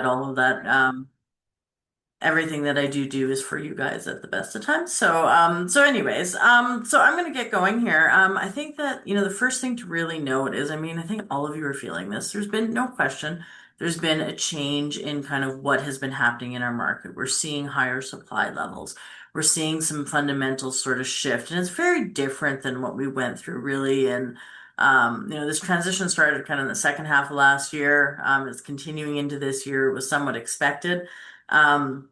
all of that. Everything that I do is for you guys at the best of times. So I'm gonna get going here. I think that, the first thing to really note is, I mean, I think all of you are feeling this. There's been no question. There's been a change in kind of what has been happening in our market. We're seeing higher supply levels. We're seeing some fundamentals sort of shift, and it's very different than what we went through really. And this transition started kind of in the second half of last year. It's continuing into this year. It was somewhat expected. Um,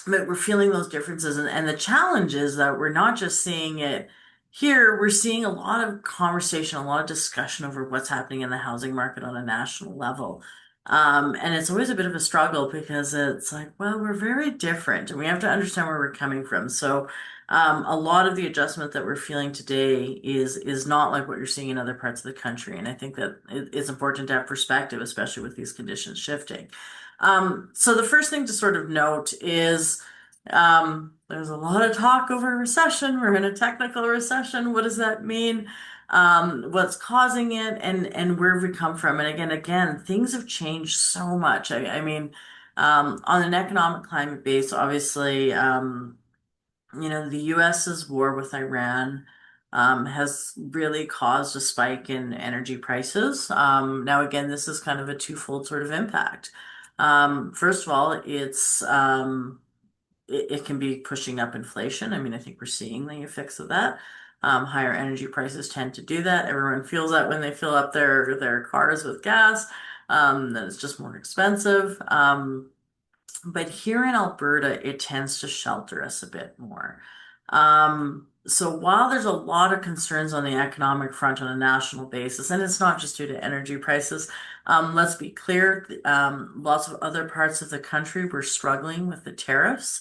but we're feeling those differences, and the challenge is that we're not just seeing it here, we're seeing a lot of conversation, a lot of discussion over what's happening in the housing market on a national level. And it's always a bit of a struggle because it's like, well, we're very different and we have to understand where we're coming from. So a lot of the adjustment that we're feeling today is not like what you're seeing in other parts of the country. And I think that it's important to have perspective, especially with these conditions shifting. So the first thing to sort of note is there's a lot of talk over recession. We're in a technical recession. What does that mean? What's causing it, and where have we come from? And again, things have changed so much. I mean, on an economic climate base, obviously, the US's war with Iran has really caused a spike in energy prices. Now, again, this is kind of a twofold sort of impact. First of all, it can be pushing up inflation. I mean, I think we're seeing the effects of that. Higher energy prices tend to do that. Everyone feels that when they fill up their cars with gas, that it's just more expensive. But here in Alberta, it tends to shelter us a bit more. So while there's a lot of concerns on the economic front on a national basis, and it's not just due to energy prices, let's be clear, lots of other parts of the country were struggling with the tariffs.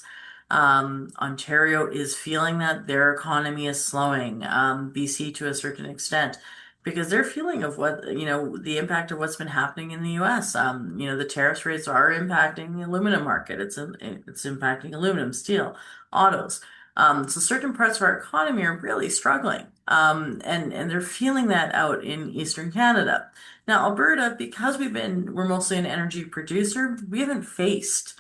Ontario is feeling that their economy is slowing, BC to a certain extent because they're feeling of what, the impact of what's been happening in the US. The tariffs rates are impacting the aluminum market. It's impacting aluminum, steel, autos. So certain parts of our economy are really struggling. And they're feeling that out in Eastern Canada. Now, Alberta, because we're mostly an energy producer, we haven't faced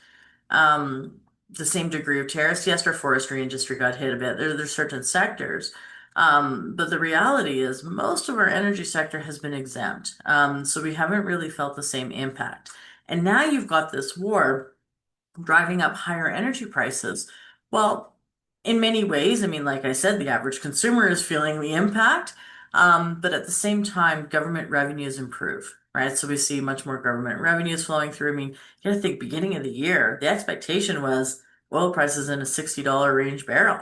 the same degree of tariffs. Yes, our forestry industry got hit a bit. There's certain sectors. But the reality is most of our energy sector has been exempt. So we haven't really felt the same impact. And now you've got this war driving up higher energy prices. Well, in many ways, I mean, like I said, the average consumer is feeling the impact, but at the same time, government revenues improve, right? So we see much more government revenues flowing through. I mean, you gotta think beginning of the year, the expectation was oil prices in a $60 range barrel.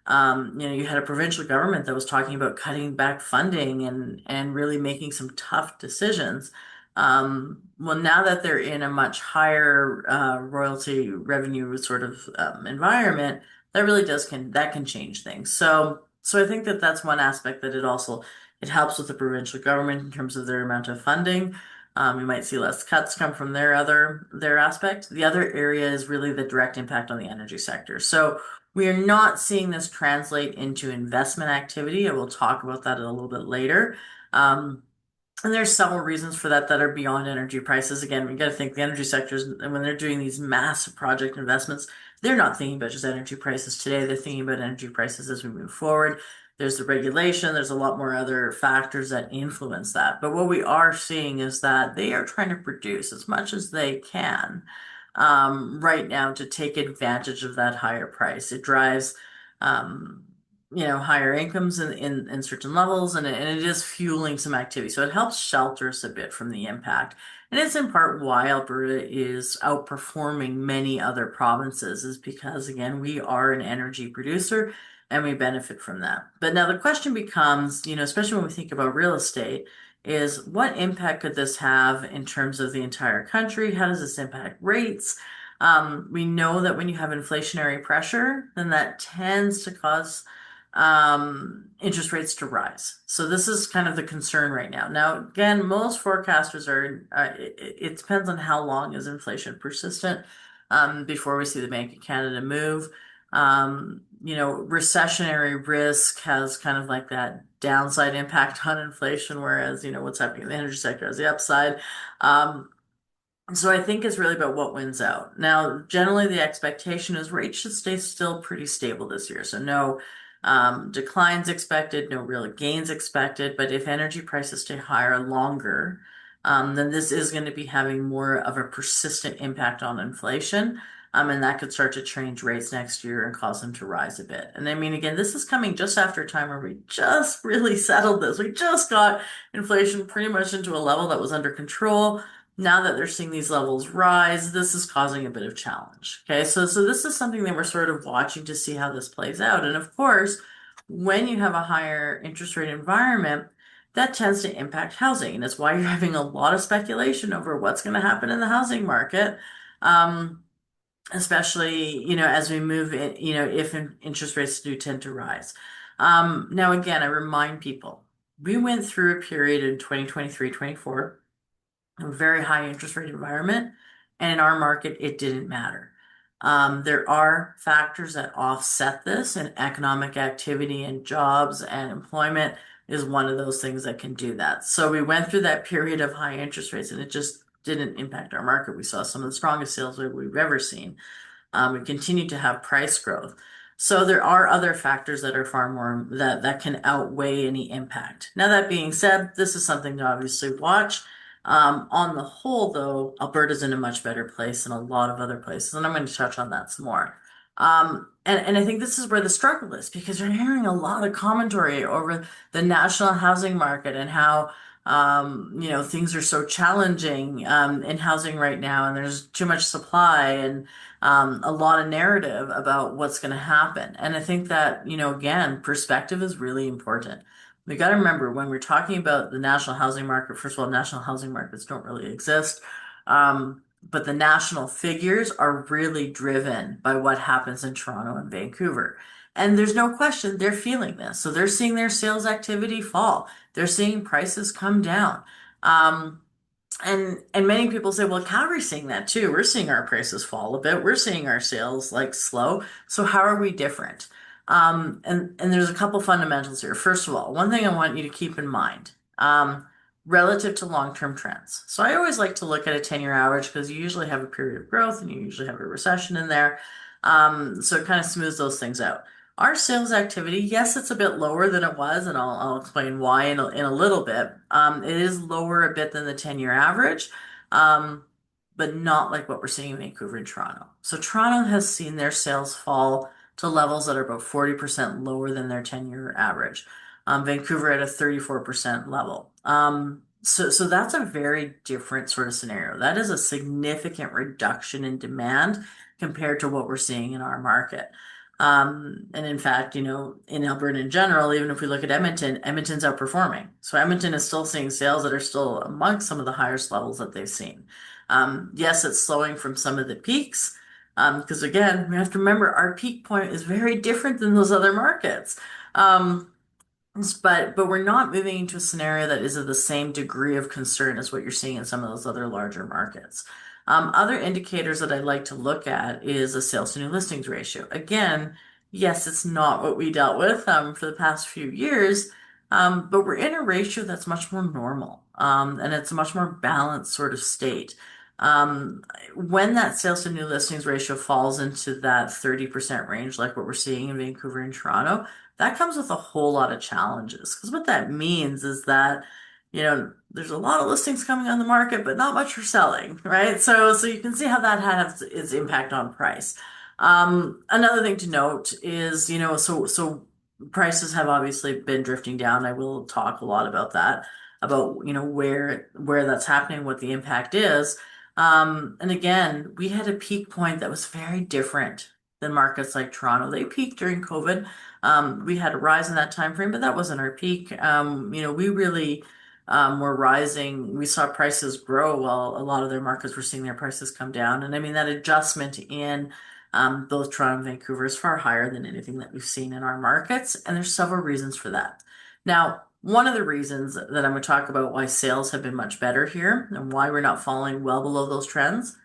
You had a provincial government that was talking about cutting back funding and really making some tough decisions. Well, now that they're in a much higher royalty revenue sort of environment, that really that can change things. So I think that that's one aspect that it helps with the provincial government in terms of their amount of funding. You might see less cuts come from their aspect. The other area is really the direct impact on the energy sector. So we are not seeing this translate into investment activity. I will talk about that a little bit later. And there's several reasons for that are beyond energy prices. Again, we got to think the energy sectors, and when they're doing these massive project investments, they're not thinking about just energy prices today. They're thinking about energy prices as we move forward. There's the regulation. There's a lot more other factors that influence that. But what we are seeing is that they are trying to produce as much as they can right now to take advantage of that higher price. It drives um, higher incomes in certain levels, and it is fueling some activity. So it helps shelter us a bit from the impact. And it's in part why Alberta is outperforming many other provinces, is because, again, we are an energy producer and we benefit from that. But now the question becomes, especially when we think about real estate, is what impact could this have in terms of the entire country? How does this impact rates? We know that when you have inflationary pressure, then that tends to cause interest rates to rise. So this is kind of the concern right now. Now, again, most forecasters it depends on how long is inflation persistent before we see the Bank of Canada move. Recessionary risk has kind of like that downside impact on inflation, whereas, what's happening in the energy sector has the upside. Um, So I think it's really about what wins out. Now, generally, the expectation is rates should stay still pretty stable this year. So no declines expected, no real gains expected. But if energy prices stay higher longer, then this is going to be having more of a persistent impact on inflation. And that could start to change rates next year and cause them to rise a bit. And I mean, again, this is coming just after a time where we just really settled this. We just got inflation pretty much into a level that was under control. Now that they're seeing these levels rise, this is causing a bit of challenge. Okay, so this is something that we're sort of watching to see how this plays out. And of course, when you have a higher interest rate environment, that tends to impact housing. And it's why you're having a lot of speculation over what's going to happen in the housing market. Um, Especially, as we move in, if interest rates do tend to rise. Now, again, I remind people, we went through a period in 2023, 24, a very high interest rate environment, and in our market, it didn't matter. There are factors that offset this, and economic activity and jobs and employment is one of those things that can do that. So we went through that period of high interest rates, and it just didn't impact our market. We saw some of the strongest sales we've ever seen. We continue to have price growth. So there are other factors that are far more that can outweigh any impact. Now, that being said, this is something to obviously watch. On the whole, though, Alberta's in a much better place than a lot of other places, and I'm going to touch on that some more. And I think this is where the struggle is because you're hearing a lot of commentary over the national housing market and how things are so challenging in housing right now, and there's too much supply and a lot of narrative about what's going to happen. And I think that, again, perspective is really important. We got to remember when we're talking about the national housing market, first of all, national housing markets don't really exist. But the national figures are really driven by what happens in Toronto and Vancouver. And there's no question they're feeling this. So they're seeing their sales activity fall. They're seeing prices come down. Um, and many people say, well, Calgary's seeing that too. We're seeing our prices fall a bit. We're seeing our sales like slow. So how are we different? And there's a couple fundamentals here. First of all, one thing I want you to keep in mind, relative to long-term trends. So I always like to look at a 10-year average because you usually have a period of growth and you usually have a recession in there. So it kind of smooths those things out. Our sales activity, yes, it's a bit lower than it was, and I'll explain why in a little bit. It is lower a bit than the 10-year average, um, but not like what we're seeing in Vancouver and Toronto. So Toronto has seen their sales fall to levels that are about 40% lower than their 10-year average. Vancouver at a 34% level. So that's a very different sort of scenario. That is a significant reduction in demand compared to what we're seeing in our market. And in fact, in Alberta in general, even if we look at Edmonton, Edmonton's outperforming. So Edmonton is still seeing sales that are still amongst some of the highest levels that they've seen. Yes, it's slowing from some of the peaks, because again, we have to remember our peak point is very different than those other markets. Um, but we're not moving into a scenario that is of the same degree of concern as what you're seeing in some of those other larger markets. Other indicators that I'd like to look at is a sales to new listings ratio. Again, yes, it's not what we dealt with for the past few years, but we're in a ratio that's much more normal, and it's a much more balanced sort of state. Um, when that sales to new listings ratio falls into that 30% range, like what we're seeing in Vancouver and Toronto, that comes with a whole lot of challenges. Because what that means is that, there's a lot of listings coming on the market, but not much for selling, right? So you can see how that has its impact on price. Another thing to note is, so prices have obviously been drifting down. I will talk a lot about that, about, where that's happening, what the impact is. And again, we had a peak point that was very different than markets like Toronto. They peaked during COVID. We had a rise in that time frame, but that wasn't our peak. We really were rising. We saw prices grow while a lot of their markets were seeing their prices come down. And I mean, that adjustment in both Toronto and Vancouver is far higher than anything that we've seen in our markets. And there's several reasons for that. Now, one of the reasons that I'm going to talk about why sales have been much better here and why we're not falling well below those trends.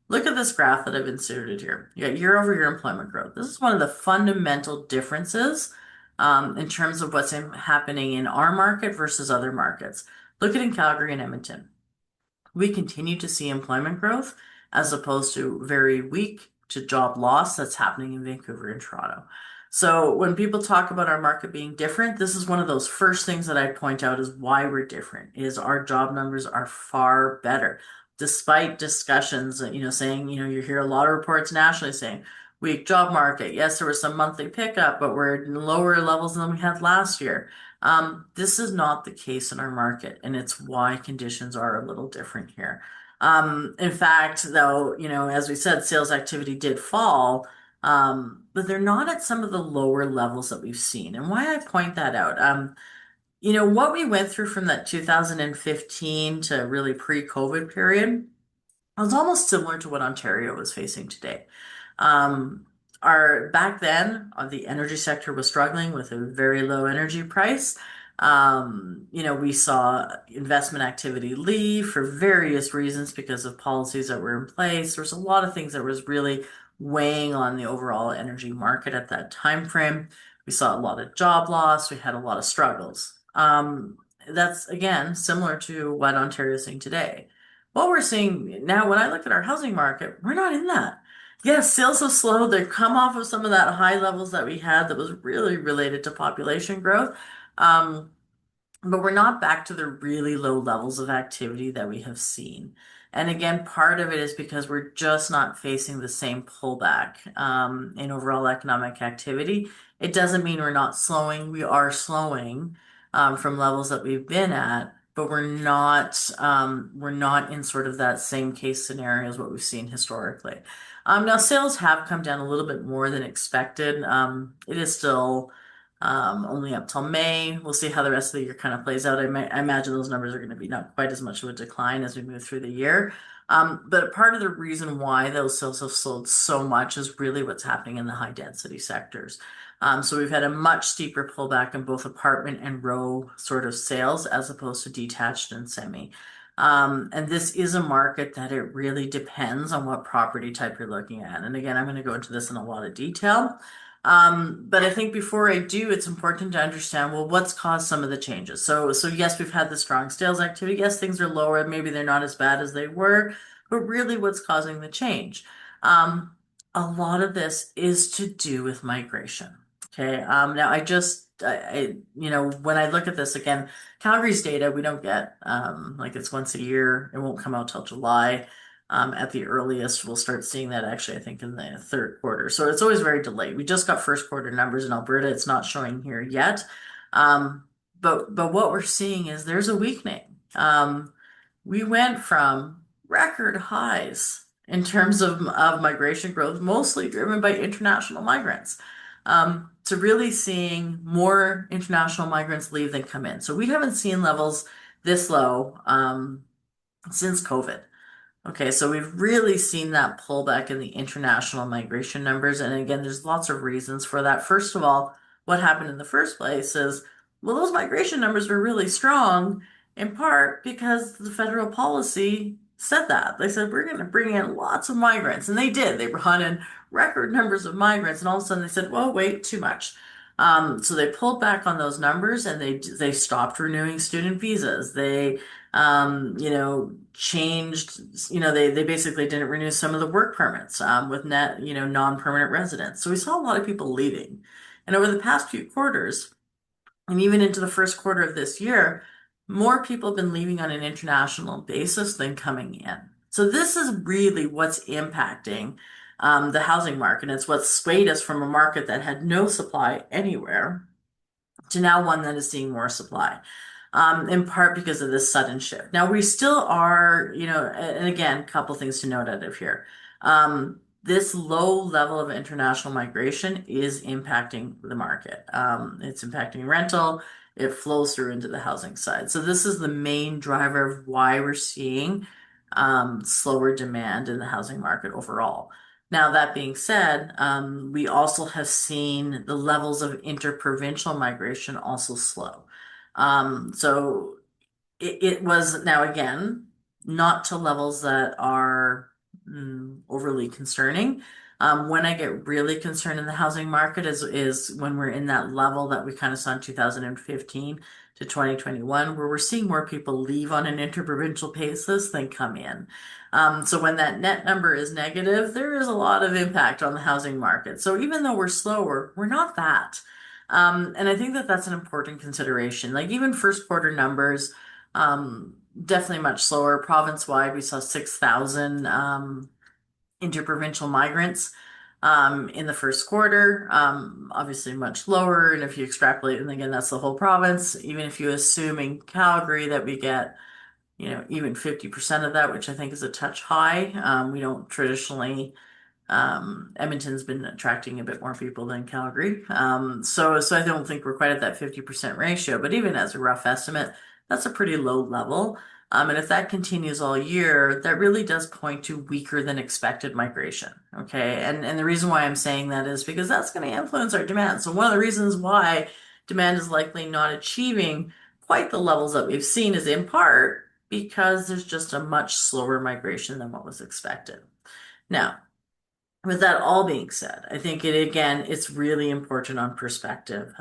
Look at this graph that I've inserted here. You got year-over-year employment growth. This is one of the fundamental differences in terms of happening in our market versus other markets. Look at in Calgary and Edmonton. we continue to see employment growth as opposed to very weak to job loss that's happening in Vancouver and Toronto. So when people talk about our market being different, this is one of those first things that I point out is why we're different, is our job numbers are far better. Despite discussions, saying, you hear a lot of reports nationally saying weak job market. Yes, there was some monthly pickup, but we're in lower levels than we had last year. This is not the case in our market, and it's why conditions are a little different here. In fact, though, as we said, sales activity did fall, but they're not at some of the lower levels that we've seen. And why I point that out, what we went through from that 2015 to really pre-COVID period was almost similar to what Ontario was facing today. Um, our back then, the energy sector was struggling with a very low energy price. We saw investment activity leave for various reasons because of policies that were in place. There was a lot of things that was really weighing on the overall energy market at that time frame. We saw a lot of job loss. We had a lot of struggles. That's again similar to what Ontario is seeing today. What we're seeing now, when I look at our housing market, we're not in that. Yes, sales have slowed. They've come off of some of that high levels that we had that was really related to population growth. Um, but we're not back to the really low levels of activity that we have seen. And again, part of it is because we're just not facing the same pullback in overall economic activity. It doesn't mean we're not slowing. We are slowing from levels that we've been at, but we're not in sort of that same case scenario as what we've seen historically. Now sales have come down a little bit more than expected. It is still only up till May. We'll see how the rest of the year kind of plays out. I imagine those numbers are going to be not quite as much of a decline as we move through the year. But part of the reason why those sales have slowed so much is really what's happening in the high density sectors. So we've had a much steeper pullback in both apartment and row sort of sales as opposed to detached and semi. And this is a market that it really depends on what property type you're looking at. And again, I'm going to go into this in a lot of detail. But I think before I do, it's important to understand, well, what's caused some of the changes. So yes, we've had the strong sales activity. Yes, things are lower. Maybe they're not as bad as they were, but really what's causing the change? A lot of this is to do with migration. Okay. Now when I look at this again, Calgary's data, we don't get, like it's once a year. It won't come out till July. At the earliest, we'll start seeing that actually, I think, in the third quarter. So it's always very delayed. We just got first quarter numbers in Alberta. It's not showing here yet. Um, but what we're seeing is there's a weakening. We went from record highs in terms of migration growth, mostly driven by international migrants, to really seeing more international migrants leave than come in. So we haven't seen levels this low since COVID. Okay, so we've really seen that pullback in the international migration numbers. And again, there's lots of reasons for that. First of all, what happened in the first place is, well, those migration numbers were really strong in part because the federal policy said that. They said, we're going to bring in lots of migrants. And they did. They brought in record numbers of migrants. And all of a sudden they said, well, wait, too much. So they pulled back on those numbers and they stopped renewing student visas. They changed, they basically didn't renew some of the work permits with net, non-permanent residents. So we saw a lot of people leaving. And over the past few quarters, and even into the first quarter of this year, more people have been leaving on an international basis than coming in. So this is really what's impacting the housing market. It's what swayed us from a market that had no supply anywhere to now one that is seeing more supply, in part because of this sudden shift. Now we still are, and again, a couple things to note out of here. This low level of international migration is impacting the market. It's impacting rental. It flows through into the housing side. So this is the main driver of why we're seeing slower demand in the housing market overall. Now, that being said, we also have seen the levels of interprovincial migration also slow. So it was now again, not to levels that are overly concerning, When I get really concerned in the housing market is when we're in that level that we kind of saw in 2015 to 2021, where we're seeing more people leave on an interprovincial basis than come in. So when that net number is negative, there is a lot of impact on the housing market. So even though we're slower, we're not that. And I think that that's an important consideration. Like even first quarter numbers, definitely much slower. Province-wide, we saw 6,000 interprovincial migrants in the first quarter. Obviously much lower. And if you extrapolate, and again, that's the whole province, even if you assume in Calgary that we get, even 50% of that, which I think is a touch high. We don't traditionally Edmonton's been attracting a bit more people than Calgary. So I don't think we're quite at that 50% ratio, but even as a rough estimate, that's a pretty low level. And if that continues all year, that really does point to weaker than expected migration. Okay. And the reason why I'm saying that is because that's going to influence our demand. So one of the reasons why demand is likely not achieving quite the levels that we've seen is in part because there's just a much slower migration than what was expected. Now, with that all being said, I think it's really important on perspective.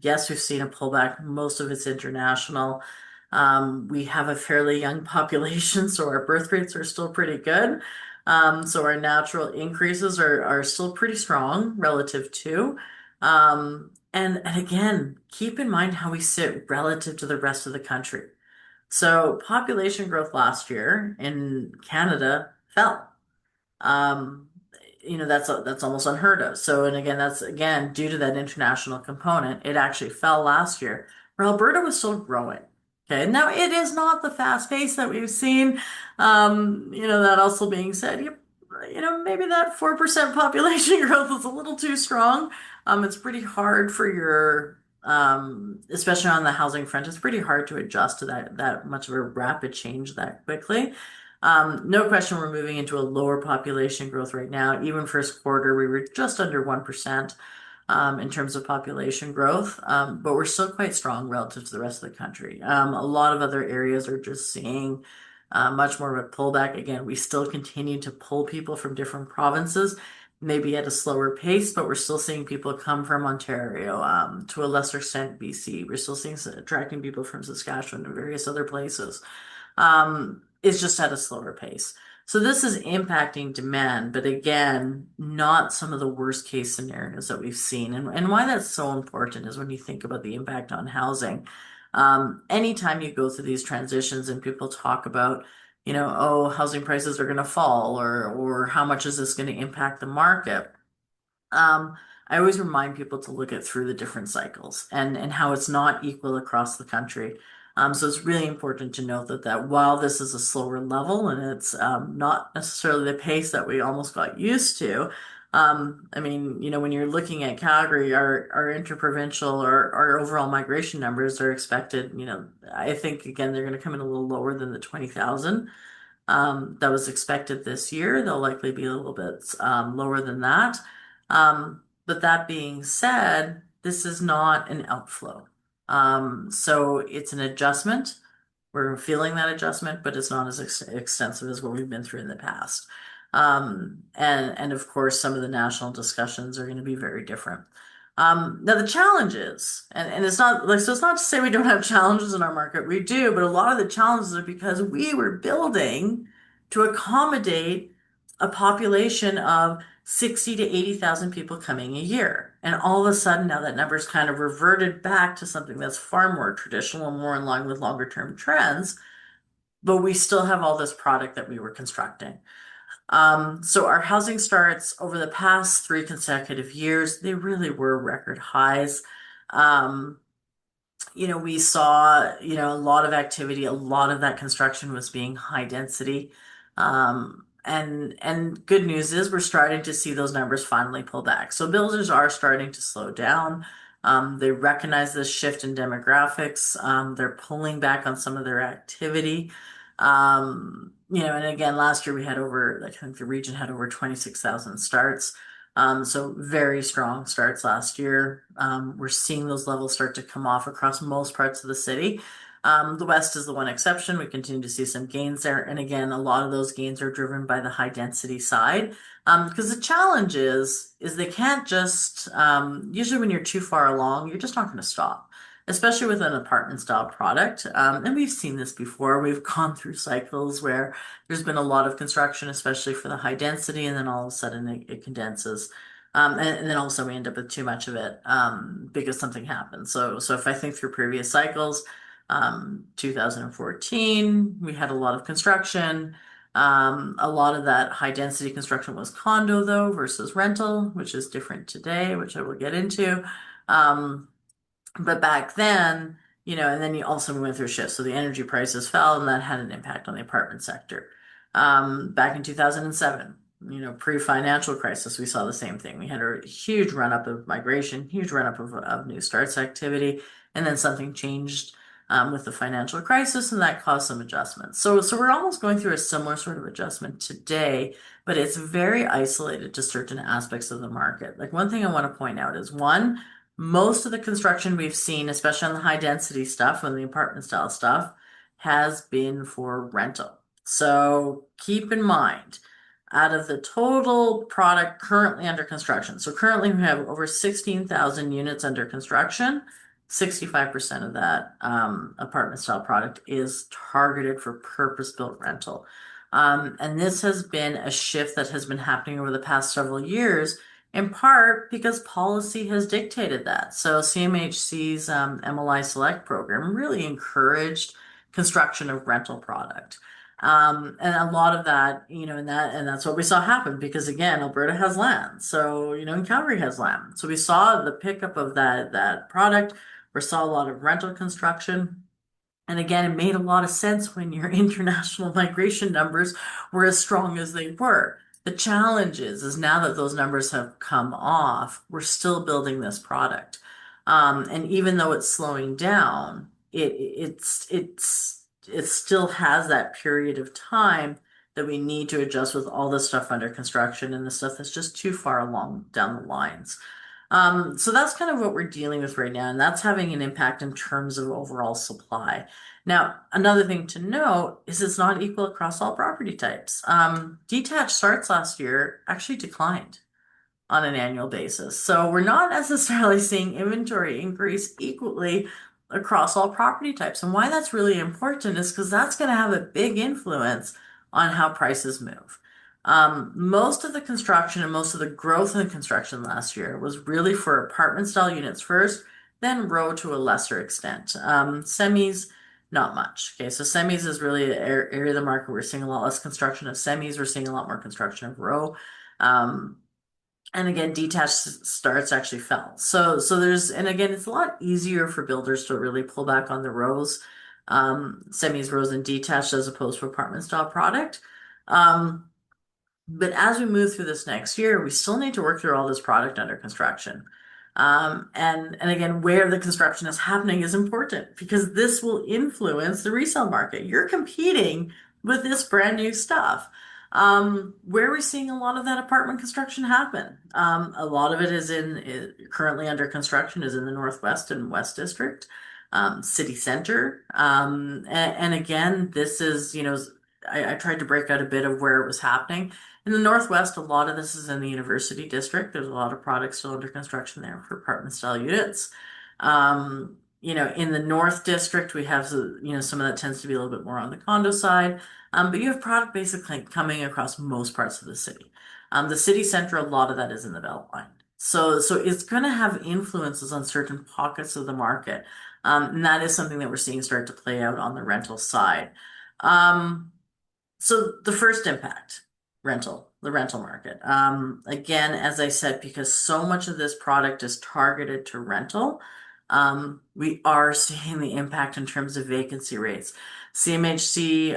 Yes, we've seen a pullback. Most of it's international. We have a fairly young population, so our birth rates are still pretty good. So our natural increases are still pretty strong relative to. And again, keep in mind how we sit relative to the rest of the country. So population growth last year in Canada fell. Um, that's almost unheard of. So, and again, that's again due to that international component. It actually fell last year, where Alberta was still growing. Okay, now it is not the fast pace that we've seen. That also being said, maybe that 4% population growth is a little too strong. It's pretty hard for especially on the housing front, it's pretty hard to adjust to that much of a rapid change that quickly. No question we're moving into a lower population growth right now. Even first quarter, we were just under 1% in terms of population growth, but we're still quite strong relative to the rest of the country. A lot of other areas are just seeing much more of a pullback. Again, we still continue to pull people from different provinces, maybe at a slower pace, but we're still seeing people come from Ontario, to a lesser extent, BC. We're still seeing attracting people from Saskatchewan and various other places. It's just at a slower pace. So this is impacting demand, but again, not some of the worst case scenarios that we've seen. And why that's so important is when you think about the impact on housing. Anytime you go through these transitions and people talk about, oh, housing prices are going to fall or how much is this going to impact the market? I always remind people to look at through the different cycles and how it's not equal across the country. So it's really important to note that while this is a slower level and it's not necessarily the pace that we almost got used to, when you're looking at Calgary, our interprovincial or our overall migration numbers are expected, I think again they're going to come in a little lower than the 20,000 that was expected this year. They'll likely be a little bit lower than that. But that being said, this is not an outflow. So it's an adjustment. We're feeling that adjustment, but it's not as extensive as what we've been through in the past. And of course, some of the national discussions are going to be very different. Now the challenges, and it's not like, so it's not to say we don't have challenges in our market. We do, but a lot of the challenges are because we were building to accommodate a population of 60 to 80,000 people coming a year. And all of a sudden now that number's kind of reverted back to something that's far more traditional and more in line with longer term trends, but we still have all this product that we were constructing. So our housing starts over the past 3 consecutive years, they really were record highs. We saw, a lot of activity, a lot of that construction was being high density. And good news is we're starting to see those numbers finally pull back. So builders are starting to slow down. They recognize this shift in demographics. They're pulling back on some of their activity. And again, last year we had I think the region had over 26,000 starts. So very strong starts last year. We're seeing those levels start to come off across most parts of the city. The West is the one exception. We continue to see some gains there. And again, a lot of those gains are driven by the high density side. Because the challenge is they can't just, usually when you're too far along, you're just not going to stop, especially with an apartment style product. And we've seen this before. We've gone through cycles where there's been a lot of construction, especially for the high density, and then all of a sudden it condenses. And then also we end up with too much of it because something happens. So if I think through previous cycles, 2014, we had a lot of construction. A lot of that high density construction was condo though versus rental, which is different today, which I will get into. Um, but back then, and then you also went through shifts. So the energy prices fell and that had an impact on the apartment sector. Back in 2007, pre-financial crisis, we saw the same thing. We had a huge run up of migration, huge run up of new starts activity, and then something changed with the financial crisis, and that caused some adjustments. So we're almost going through a similar sort of adjustment today, but it's very isolated to certain aspects of the market. Like one thing I want to point out is one, most of the construction we've seen, especially on the high density stuff and the apartment style stuff, has been for rental. So keep in mind, out of the total product currently under construction, so currently we have over 16,000 units under construction. 65% of that apartment style product is targeted for purpose-built rental. And this has been a shift that has been happening over the past several years, in part because policy has dictated that. So CMHC's MLI Select program really encouraged construction of rental product. And a lot of that, and that's what we saw happen because again, Alberta has land. So, and Calgary has land. So we saw the pickup of that product. We saw a lot of rental construction. And again, it made a lot of sense when your international migration numbers were as strong as they were. The challenge is now that those numbers have come off, we're still building this product. And even though it's slowing down, it still has that period of time that we need to adjust with all the stuff under construction and the stuff that's just too far along down the lines. So that's kind of what we're dealing with right now, and that's having an impact in terms of overall supply. Now, another thing to note is it's not equal across all property types. Detached starts last year actually declined on an annual basis. So we're not necessarily seeing inventory increase equally across all property types. And why that's really important is because that's going to have a big influence on how prices move. Most of the construction and most of the growth in construction last year was really for apartment style units first, then row to a lesser extent. Semis, not much. Okay, so semis is really an area of the market. We're seeing a lot less construction of semis. We're seeing a lot more construction of row. And again, detached starts actually fell. So there's, and again, it's a lot easier for builders to really pull back on the rows, semis, rows, and detached as opposed to apartment style product. But as we move through this next year, we still need to work through all this product under construction. And again, where the construction is happening is important because this will influence the resale market. You're competing with this brand new stuff. Where we're seeing a lot of that apartment construction happen. A lot of it currently under construction is in the Northwest and West District, City Center. And again, this is, I tried to break out a bit of where it was happening. In the Northwest, a lot of this is in the University District. There's a lot of products still under construction there for apartment style units. In the North District, we have, some of that tends to be a little bit more on the condo side. But you have product basically coming across most parts of the city. The city center, a lot of that is in the Beltline. So it's going to have influences on certain pockets of the market. And that is something that we're seeing start to play out on the rental side. So the first impact, the rental market. Again, as I said, because so much of this product is targeted to rental, we are seeing the impact in terms of vacancy rates. CMHC,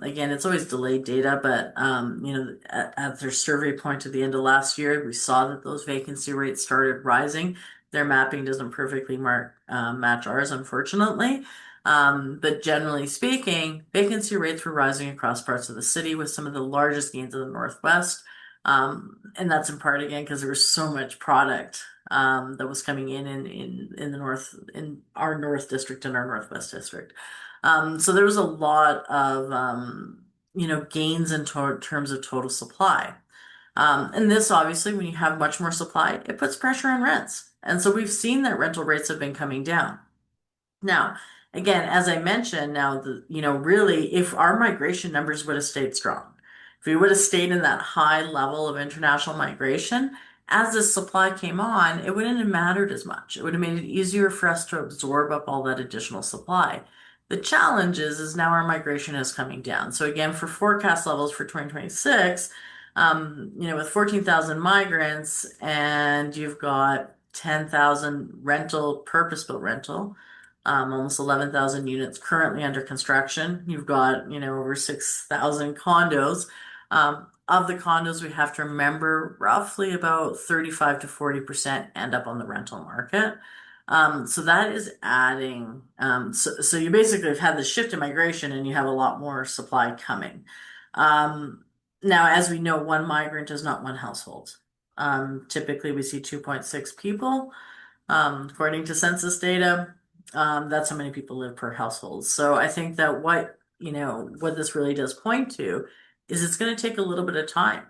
again, it's always delayed data, but at their survey point at the end of last year, we saw that those vacancy rates started rising. Their mapping doesn't perfectly match ours, unfortunately. But generally speaking, vacancy rates were rising across parts of the city with some of the largest gains in the Northwest. And that's in part again because there was so much product that was coming in the north, in our North District and our Northwest District. So there was a lot of gains in terms of total supply. And this obviously, when you have much more supply, it puts pressure on rents. And so we've seen that rental rates have been coming down. Now, again, as I mentioned, really, if our migration numbers would have stayed strong, if we would have stayed in that high level of international migration, as the supply came on, it wouldn't have mattered as much. It would have made it easier for us to absorb up all that additional supply. The challenge is now our migration is coming down. So again, for forecast levels for 2026, with 14,000 migrants and you've got 10,000 purpose-built rental, almost 11,000 units currently under construction. You've got, over 6,000 condos. Of the condos, we have to remember roughly about 35 to 40% end up on the rental market. So that is adding. So you basically have had this shift in migration and you have a lot more supply coming. Now, as we know, one migrant is not one household. Typically, we see 2.6 people. According to census data, that's how many people live per household. So I think that what this really does point to is it's going to take a little bit of time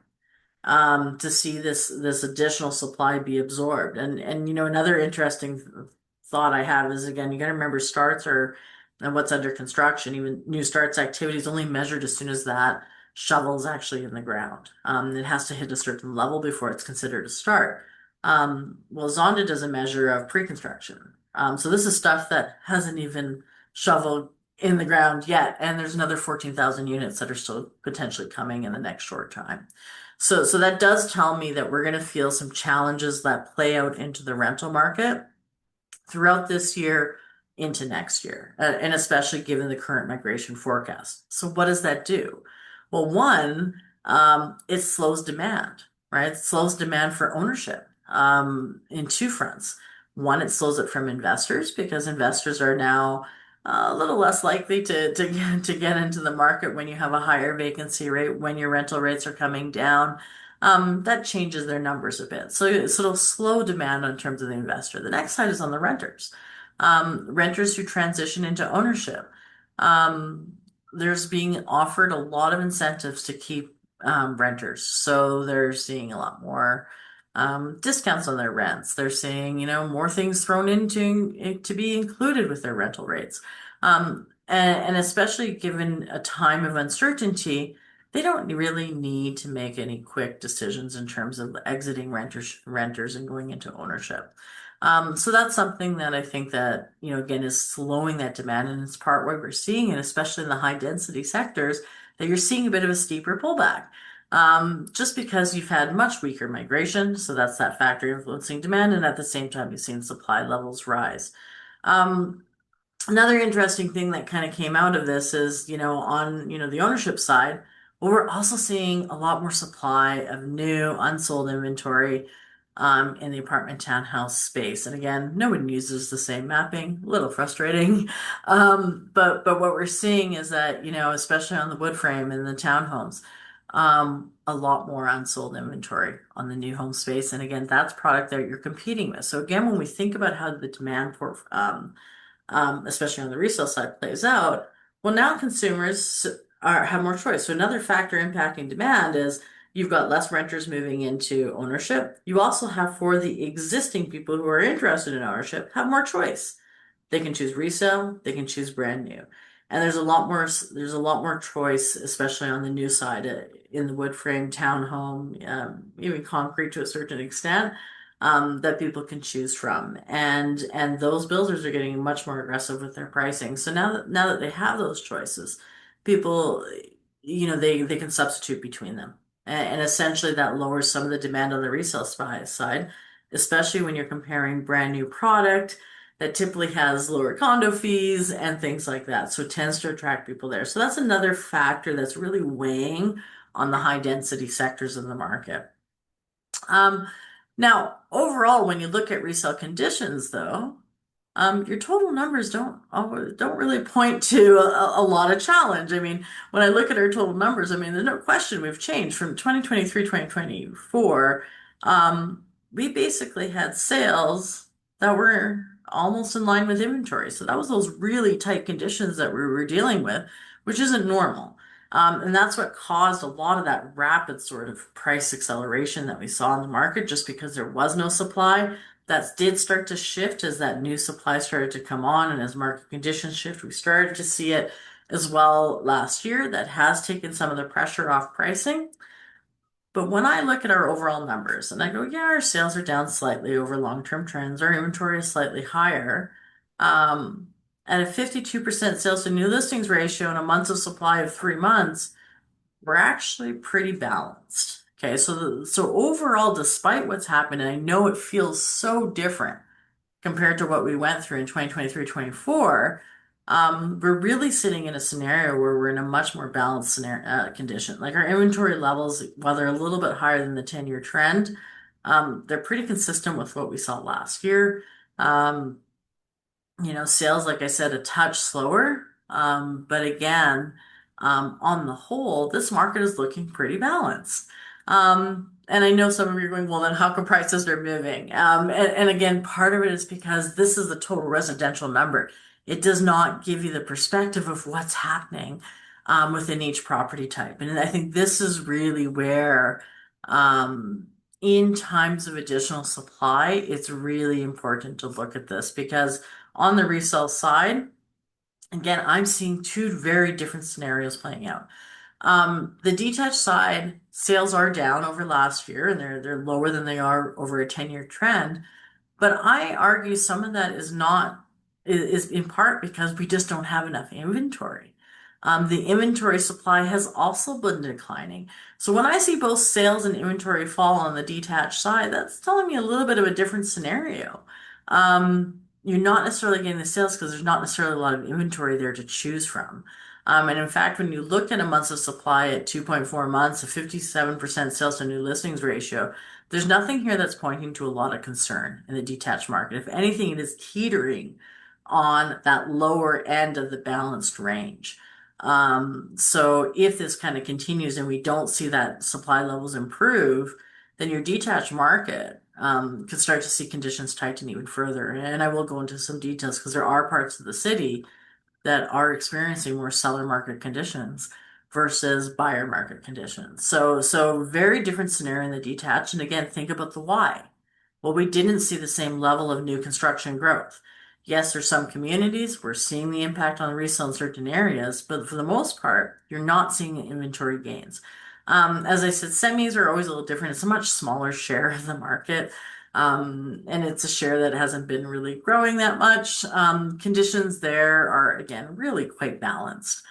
to see this additional supply be absorbed. And another interesting thought I have is, again, you got to remember starts are and what's under construction. Even new starts activity is only measured as soon as that shovel is actually in the ground. It has to hit a certain level before it's considered a start. Well, Zonda does a measure of pre-construction. So this is stuff that hasn't even shoveled in the ground yet, and there's another 14,000 units that are still potentially coming in the next short time. So that does tell me that we're going to feel some challenges that play out into the rental market throughout this year into next year, and especially given the current migration forecast. So what does that do? Well, one, it slows demand, right? It slows demand for ownership in two fronts. One, it slows it from investors because investors are now a little less likely to get into the market when you have a higher vacancy rate, when your rental rates are coming down. That changes their numbers a bit. So it'll slow demand in terms of the investor. The next side is on the renters. Renters who transition into ownership. Um, there's being offered a lot of incentives to keep renters. So they're seeing a lot more discounts on their rents. They're seeing, more things thrown into to be included with their rental rates. And especially given a time of uncertainty, they don't really need to make any quick decisions in terms of exiting renters and going into ownership. So that's something that I think that, again, is slowing that demand. And it's part why we're seeing it, especially in the high density sectors, that you're seeing a bit of a steeper pullback. Just because you've had much weaker migration, so that's that factor influencing demand, and at the same time, you've seen supply levels rise. Um, Another interesting thing that kind of came out of this is, on, the ownership side, well, we're also seeing a lot more supply of new unsold inventory in the apartment townhouse space. And again, no one uses the same mapping, a little frustrating. But what we're seeing is that, especially on the wood frame and the townhomes, a lot more unsold inventory on the new home space. And again, that's product that you're competing with. So again, when we think about how the demand especially on the resale side, plays out, well, now consumers have more choice. So another factor impacting demand is you've got less renters moving into ownership. You also have, for the existing people who are interested in ownership, have more choice. They can choose resale, they can choose brand new. And there's a lot more choice, especially on the new side in the wood frame townhome, even concrete to a certain extent, that people can choose from. And those builders are getting much more aggressive with their pricing. So now that they have those choices, people, they can substitute between them. And essentially that lowers some of the demand on the resale side, especially when you're comparing brand new product that typically has lower condo fees and things like that. So it tends to attract people there. So that's another factor that's really weighing on the high density sectors of the market. Um, Now, overall, when you look at resale conditions, though, your total numbers don't really point to a lot of challenge. I mean, when I look at our total numbers, I mean, there's no question we've changed from 2023, 2024. We basically had sales that were almost in line with inventory. So that was those really tight conditions that we were dealing with, which isn't normal. And that's what caused a lot of that rapid sort of price acceleration that we saw in the market just because there was no supply. That did start to shift as that new supply started to come on and as market conditions shift, we started to see it as well last year. That has taken some of the pressure off pricing. But when I look at our overall numbers and I go, yeah, our sales are down slightly over long-term trends, our inventory is slightly higher. Um, at a 52% sales to new listings ratio and a months of supply of 3 months, we're actually pretty balanced. Okay, so overall, despite what's happened, and I know it feels so different compared to what we went through in 2023, 24, we're really sitting in a scenario where we're in a much more balanced scenario, condition. Like our inventory levels, while they're a little bit higher than the 10-year trend, they're pretty consistent with what we saw last year. Um, sales, like I said, a touch slower. But again, on the whole, this market is looking pretty balanced. And I know some of you are going, well, then how come prices are moving? And again, part of it is because this is the total residential number. It does not give you the perspective of what's happening within each property type. And I think this is really where in times of additional supply, it's really important to look at this because on the resale side, again, I'm seeing two very different scenarios playing out. The detached side, sales are down over last year and they're lower than they are over a 10-year trend. But I argue some of that is in part because we just don't have enough inventory. The inventory supply has also been declining. So when I see both sales and inventory fall on the detached side, that's telling me a little bit of a different scenario. You're not necessarily getting the sales because there's not necessarily a lot of inventory there to choose from. And in fact, when you look at a months of supply at 2.4 months, a 57% sales to new listings ratio, there's nothing here that's pointing to a lot of concern in the detached market. If anything, it is teetering on that lower end of the balanced range. So if this kind of continues and we don't see that supply levels improve, then your detached market could start to see conditions tighten even further. And I will go into some details because there are parts of the city that are experiencing more seller market conditions versus buyer market conditions. So very different scenario in the detached. And again, think about the why. Well, we didn't see the same level of new construction growth. Yes, there's some communities, we're seeing the impact on resale in certain areas, but for the most part, you're not seeing the inventory gains. As I said, semis are always a little different. It's a much smaller share of the market. And it's a share that hasn't been really growing that much. Conditions there are, again, really quite balanced.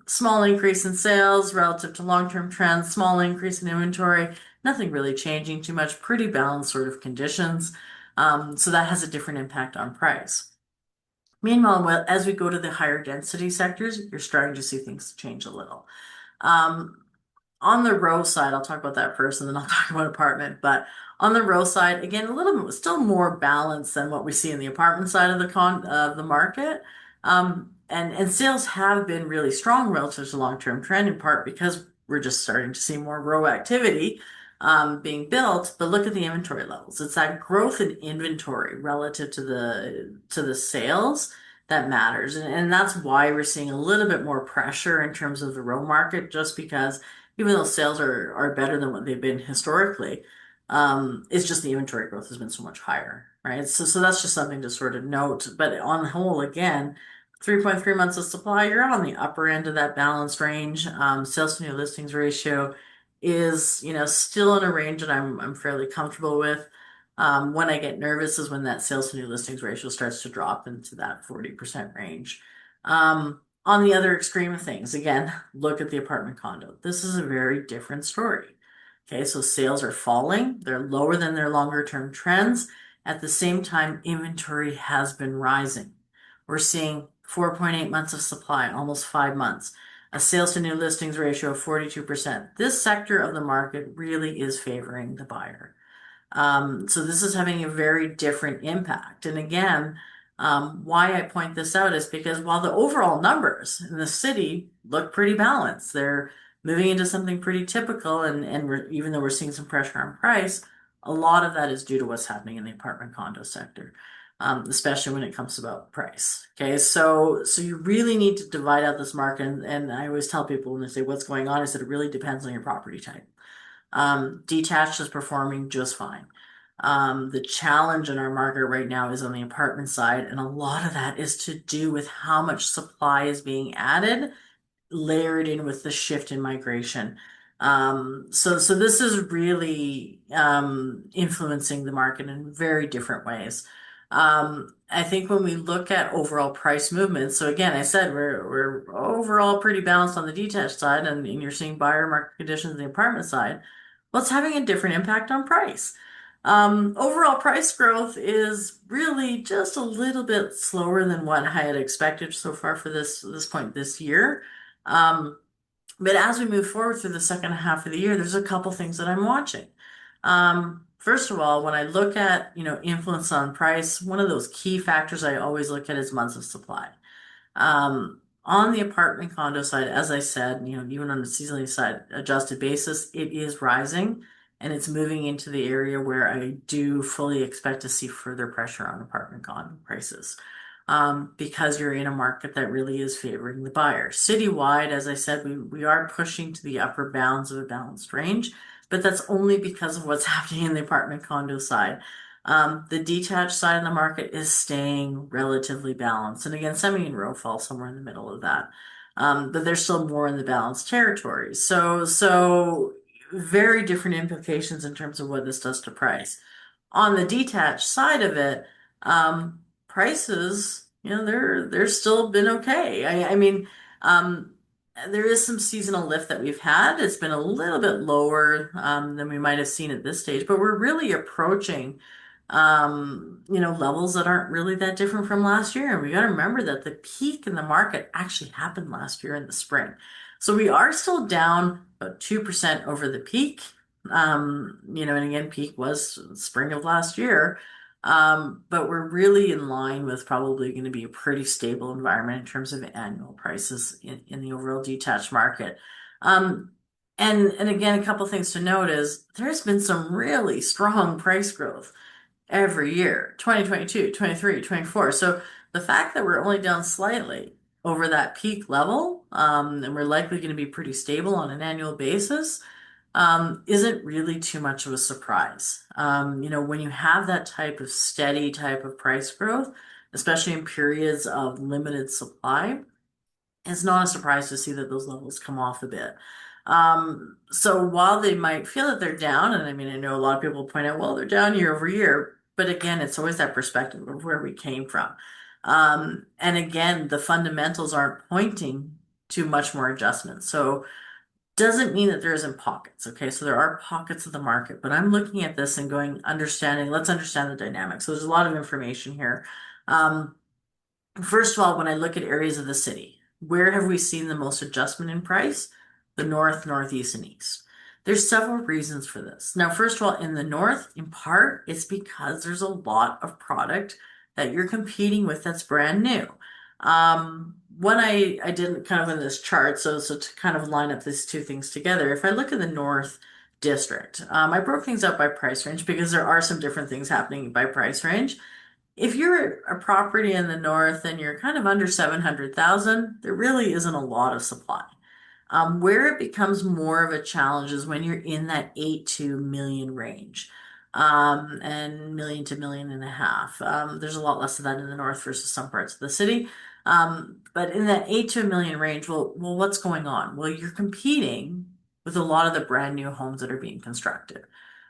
Small increase in sales relative to long-term trends, small increase in inventory, nothing really changing too much, pretty balanced sort of conditions. So that has a different impact on price. Meanwhile, as we go to the higher density sectors, you're starting to see things change a little. Um, on the row side, I'll talk about that first and then I'll talk about apartment. But on the row side, again, a little bit still more balanced than what we see in the apartment side of the market. And sales have been really strong relative to long-term trend in part because we're just starting to see more row activity being built. But look at the inventory levels. It's that growth in inventory relative to the sales that matters. And that's why we're seeing a little bit more pressure in terms of the row market, just because even though sales are better than what they've been historically, it's just the inventory growth has been so much higher, right? So that's just something to sort of note. But on the whole, again, 3.3 months of supply, you're on the upper end of that balanced range. Sales to new listings ratio is, still in a range that I'm fairly comfortable with. When I get nervous is when that sales to new listings ratio starts to drop into that 40% range. On the other extreme of things, again, look at the apartment condo. This is a very different story. Okay, so sales are falling. They're lower than their longer term trends. At the same time, inventory has been rising. We're seeing 4.8 months of supply, almost 5 months. A sales to new listings ratio of 42%. This sector of the market really is favoring the buyer. So this is having a very different impact. And again, why I point this out is because while the overall numbers in the city look pretty balanced, they're moving into something pretty typical, and even though we're seeing some pressure on price, a lot of that is due to what's happening in the apartment condo sector. especially when it comes about price. Okay, so you really need to divide out this market, and I always tell people when they say what's going on, is that it really depends on your property type. Detached is performing just fine. The challenge in our market right now is on the apartment side, and a lot of that is to do with how much supply is being added layered in with the shift in migration. So this is really influencing the market in very different ways. I think when we look at overall price movements, so again, I said we're overall pretty balanced on the detached side, and you're seeing buyer market conditions on the apartment side. Well, it's having a different impact on price. Overall price growth is really just a little bit slower than what I had expected so far for this point this year. Um, but as we move forward through the second half of the year, there's a couple things that I'm watching. First of all, when I look at, influence on price, one of those key factors I always look at is months of supply. On the apartment condo side, as I said, even on the seasonally side adjusted basis, it is rising and it's moving into the area where I do fully expect to see further pressure on apartment condo prices. Because you're in a market that really is favoring the buyer. Citywide, as I said, we are pushing to the upper bounds of a balanced range, but that's only because of what's happening in the apartment condo side. The detached side of the market is staying relatively balanced. And again, semi and row fall somewhere in the middle of that. But there's still more in the balanced territory. So very different implications in terms of what this does to price. On the detached side of it, prices, they're still been okay. I mean, um, there is some seasonal lift that we've had. It's been a little bit lower than we might have seen at this stage, but we're really approaching levels that aren't really that different from last year. And we got to remember that the peak in the market actually happened last year in the spring. So we are still down about 2% over the peak. And again, peak was spring of last year. But we're really in line with probably going to be a pretty stable environment in terms of annual prices in the overall detached market. Um, and again, a couple things to note is there's been some really strong price growth every year, 2022, 23, 24. So the fact that we're only down slightly over that peak level, and we're likely going to be pretty stable on an annual basis, isn't really too much of a surprise. When you have that type of steady type of price growth, especially in periods of limited supply, it's not a surprise to see that those levels come off a bit. So while they might feel that they're down, and I mean, I know a lot of people point out, well, they're down year over year, but again, it's always that perspective of where we came from. And again, the fundamentals aren't pointing to much more adjustment. So doesn't mean that there isn't pockets. Okay, so there are pockets of the market, but I'm looking at this and let's understand the dynamics. So there's a lot of information here. Um, First of all, when I look at areas of the city, where have we seen the most adjustment in price? The north, northeast, and east. There's several reasons for this. Now, first of all, in the north, in part, it's because there's a lot of product that you're competing with that's brand new. When I did kind of in this chart, so to kind of line up these two things together, if I look at the north district, I broke things up by price range because there are some different things happening by price range. If you're a property in the north and you're kind of under 700,000, there really isn't a lot of supply. Where it becomes more of a challenge is when you're in that 8 to million range, and million to million and a half. There's a lot less of that in the north versus some parts of the city. But in that 8 to a million range, well, what's going on? Well, you're competing with a lot of the brand new homes that are being constructed.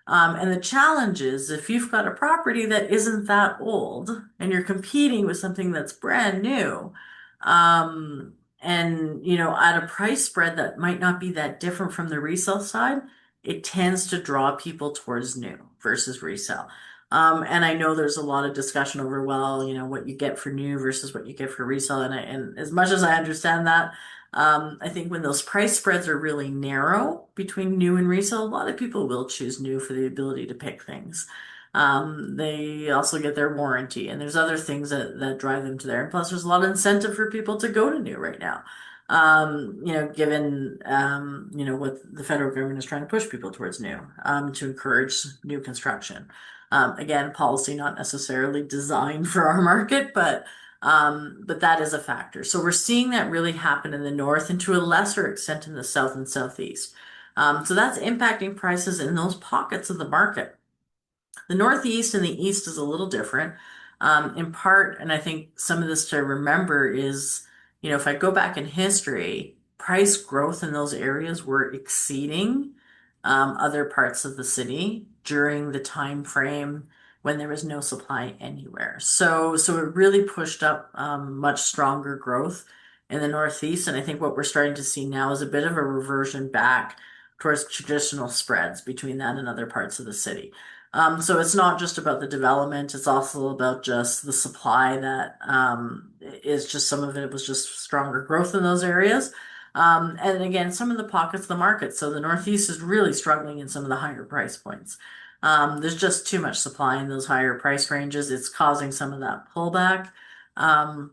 And the challenge is if you've got a property that isn't that old and you're competing with something that's brand new, and at a price spread that might not be that different from the resale side, it tends to draw people towards new versus resale. And I know there's a lot of discussion over, well, what you get for new versus what you get for resale. And as much as I understand that, I think when those price spreads are really narrow between new and resale, a lot of people will choose new for the ability to pick things. They also get their warranty, and there's other things that drive them to there. And plus, there's a lot of incentive for people to go to new right now. given, what the federal government is trying to push people towards new, to encourage new construction. Again, policy not necessarily designed for our market, but that is a factor. So we're seeing that really happen in the north and to a lesser extent in the south and southeast. So that's impacting prices in those pockets of the market. The Northeast and the East is a little different, in part, and I think some of this to remember is, if I go back in history, price growth in those areas were exceeding other parts of the city during the time frame when there was no supply anywhere. So it really pushed up much stronger growth in the Northeast, and I think what we're starting to see now is a bit of a reversion back towards traditional spreads between that and other parts of the city. So it's not just about the development, it's also about just the supply that is just some of it was just stronger growth in those areas. And again, some of the pockets of the market. So the Northeast is really struggling in some of the higher price points. There's just too much supply in those higher price ranges. It's causing some of that pullback. Um,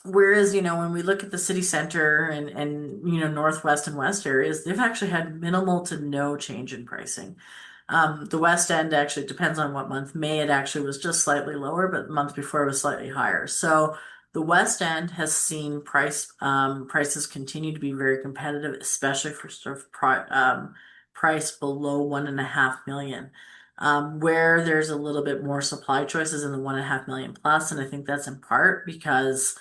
Whereas, when we look at the city center and northwest and west areas, they've actually had minimal to no change in pricing. The West End actually depends on what month. May it actually was just slightly lower, but the month before it was slightly higher. So the West End has seen prices continue to be very competitive, especially for sort of price below 1.5 million. Where there's a little bit more supply choices in the 1.5 million plus, and I think that's in part because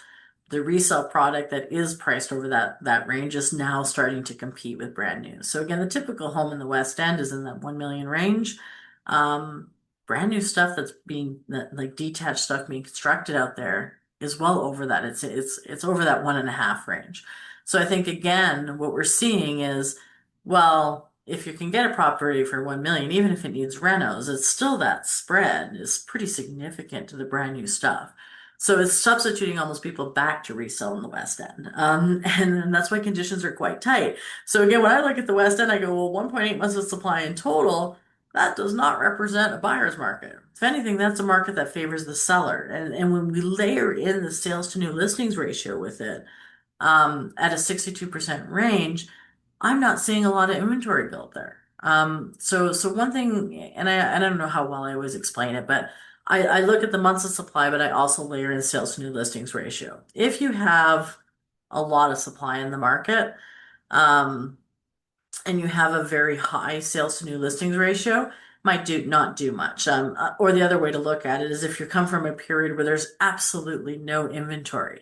the resale product that is priced over that range is now starting to compete with brand new. So again, the typical home in the West End is in that 1 million range. Um, Brand new stuff like detached stuff being constructed out there is well over that. It's over that 1.5 range. So I think again, what we're seeing is, well, if you can get a property for 1 million, even if it needs renos, it's still that spread is pretty significant to the brand new stuff. So it's substituting almost people back to resell in the West End. And that's why conditions are quite tight. So again, when I look at the West End, I go, well, 1.8 months of supply in total, that does not represent a buyer's market. If anything, that's a market that favors the seller. And when we layer in the sales to new listings ratio with it, at a 62% range, I'm not seeing a lot of inventory built there. So one thing, and I don't know how well I always explain it, but I look at the months of supply, but I also layer in sales to new listings ratio. If you have a lot of supply in the market, um, and you have a very high sales to new listings ratio, might do not do much. Or the other way to look at it is if you come from a period where there's absolutely no inventory,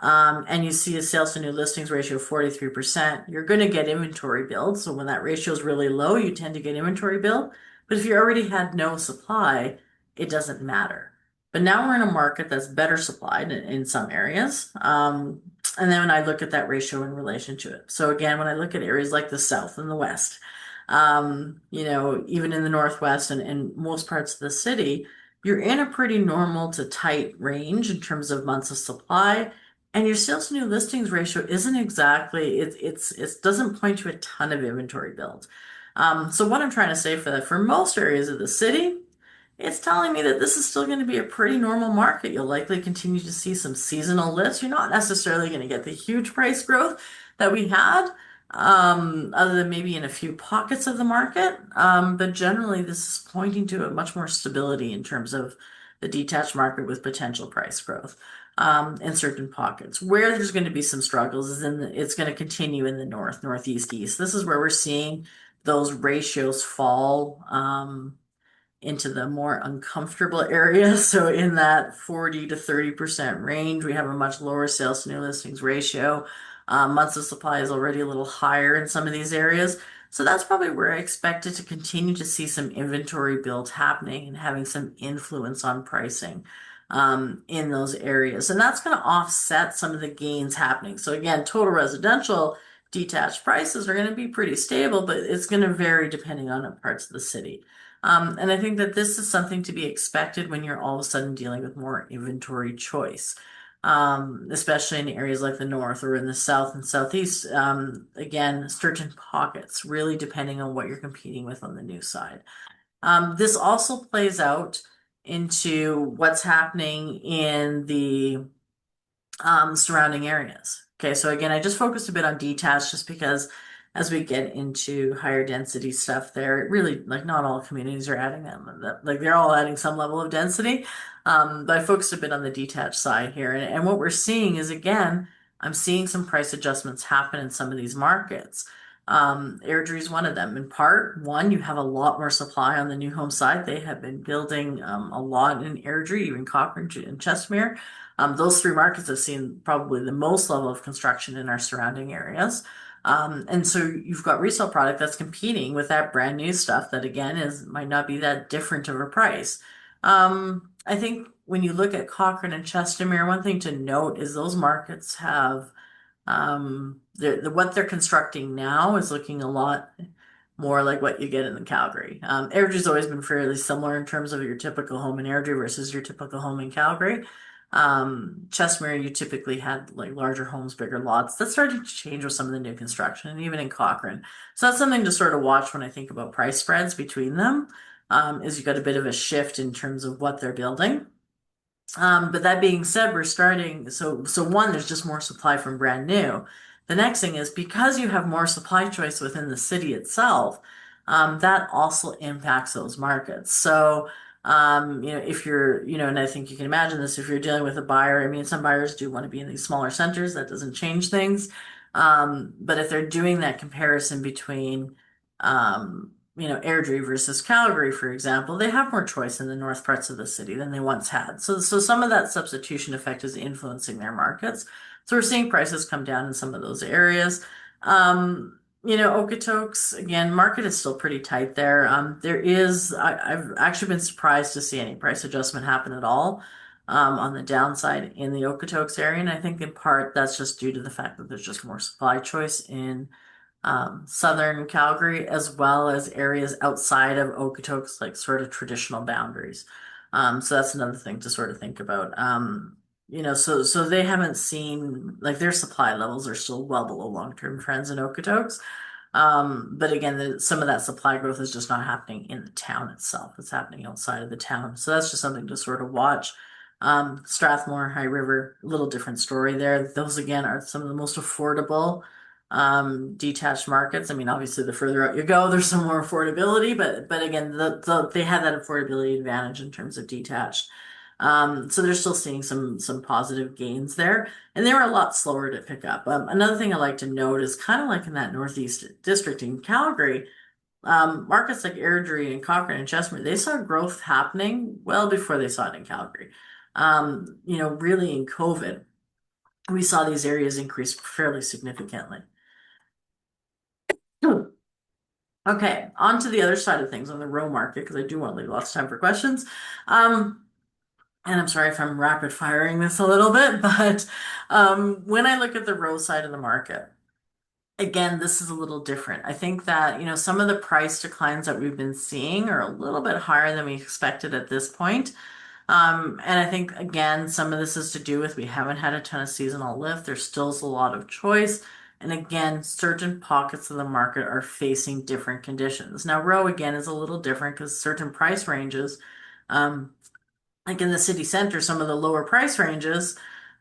and you see a sales to new listings ratio of 43%, you're going to get inventory build. So when that ratio is really low, you tend to get inventory build. But if you already had no supply, it doesn't matter. But now we're in a market that's better supplied in some areas. And then when I look at that ratio in relation to it. So again, when I look at areas like the South and the West, even in the Northwest and most parts of the city, you're in a pretty normal to tight range in terms of months of supply. And your sales to new listings ratio isn't exactly it doesn't point to a ton of inventory build. So what I'm trying to say for that, for most areas of the city, it's telling me that this is still going to be a pretty normal market. You'll likely continue to see some seasonal lifts. You're not necessarily going to get the huge price growth that we had, other than maybe in a few pockets of the market. But generally, this is pointing to a much more stability in terms of the detached market with potential price growth, in certain pockets. Where there's going to be some struggles is it's going to continue in the north, northeast, east. This is where we're seeing those ratios fall. Into the more uncomfortable areas. So in that 40 to 30% range, we have a much lower sales to new listings ratio. Months of supply is already a little higher in some of these areas. So that's probably where I expected to continue to see some inventory build happening and having some influence on pricing in those areas. And that's going to offset some of the gains happening. So again, total residential detached prices are going to be pretty stable, but it's going to vary depending on parts of the city. And I think that this is something to be expected when you're all of a sudden dealing with more inventory choice, especially in areas like the north or in the south and southeast. Again, certain pockets, really depending on what you're competing with on the new side. This also plays out into what's happening in the surrounding areas. Okay, so again, I just focused a bit on detached just because as we get into higher density stuff there, it really, like, not all communities are adding them. Like, they're all adding some level of density. But I focused a bit on the detached side here. And what we're seeing is, again, I'm seeing some price adjustments happen in some of these markets. Airdrie is one of them. In part, one, you have a lot more supply on the new home side. They have been building a lot in Airdrie, even Cochrane and Chestermere. Those three markets have seen probably the most level of construction in our surrounding areas. And so you've got resale product that's competing with that brand new stuff that again is might not be that different of a price. I think when you look at Cochrane and Chestermere, one thing to note is those markets have what they're constructing now is looking a lot more like what you get in the Calgary. Airdrie's always been fairly similar in terms of your typical home in Airdrie versus your typical home in Calgary. Chestermere, you typically had like larger homes, bigger lots. That's starting to change with some of the new construction, and even in Cochrane. So that's something to sort of watch when I think about price spreads between them. Is you got a bit of a shift in terms of what they're building. But that being said, we're starting, so one, there's just more supply from brand new. The next thing is because you have more supply choice within the city itself, that also impacts those markets. So, if you're, and I think you can imagine this, if you're dealing with a buyer, I mean, some buyers do want to be in these smaller centers, that doesn't change things. But if they're doing that comparison between, Airdrie versus Calgary, for example, they have more choice in the north parts of the city than they once had. So some of that substitution effect is influencing their markets. So we're seeing prices come down in some of those areas. Okotoks, again, market is still pretty tight there. I've actually been surprised to see any price adjustment happen at all. On the downside in the Okotoks area, and I think in part that's just due to the fact that there's just more supply choice in southern Calgary, as well as areas outside of Okotoks, like sort of traditional boundaries. So that's another thing to sort of think about. So they haven't seen like their supply levels are still well below long-term trends in Okotoks. But again, some of that supply growth is just not happening in the town itself. It's happening outside of the town. So that's just something to sort of watch. Strathmore, High River, a little different story there. Those again are some of the most affordable detached markets. I mean, obviously, the further out you go, there's some more affordability, but again, they have that affordability advantage in terms of detached. So they're still seeing some positive gains there, and they were a lot slower to pick up. Another thing I like to note is kind of like in that Northeast district in Calgary, markets like Airdrie and Cochrane and Chestermere, they saw growth happening well before they saw it in Calgary. Really in COVID, we saw these areas increase fairly significantly. Okay, on to the other side of things on the row market, because I do want to leave lots of time for questions. Um, and I'm sorry if I'm rapid firing this a little bit, but when I look at the row side of the market, again, this is a little different. I think that, some of the price declines that we've been seeing are a little bit higher than we expected at this point. And I think, again, some of this is to do with we haven't had a ton of seasonal lift. There's still a lot of choice. And again, certain pockets of the market are facing different conditions. Now, row again is a little different because certain price ranges, um, like in the city center, some of the lower price ranges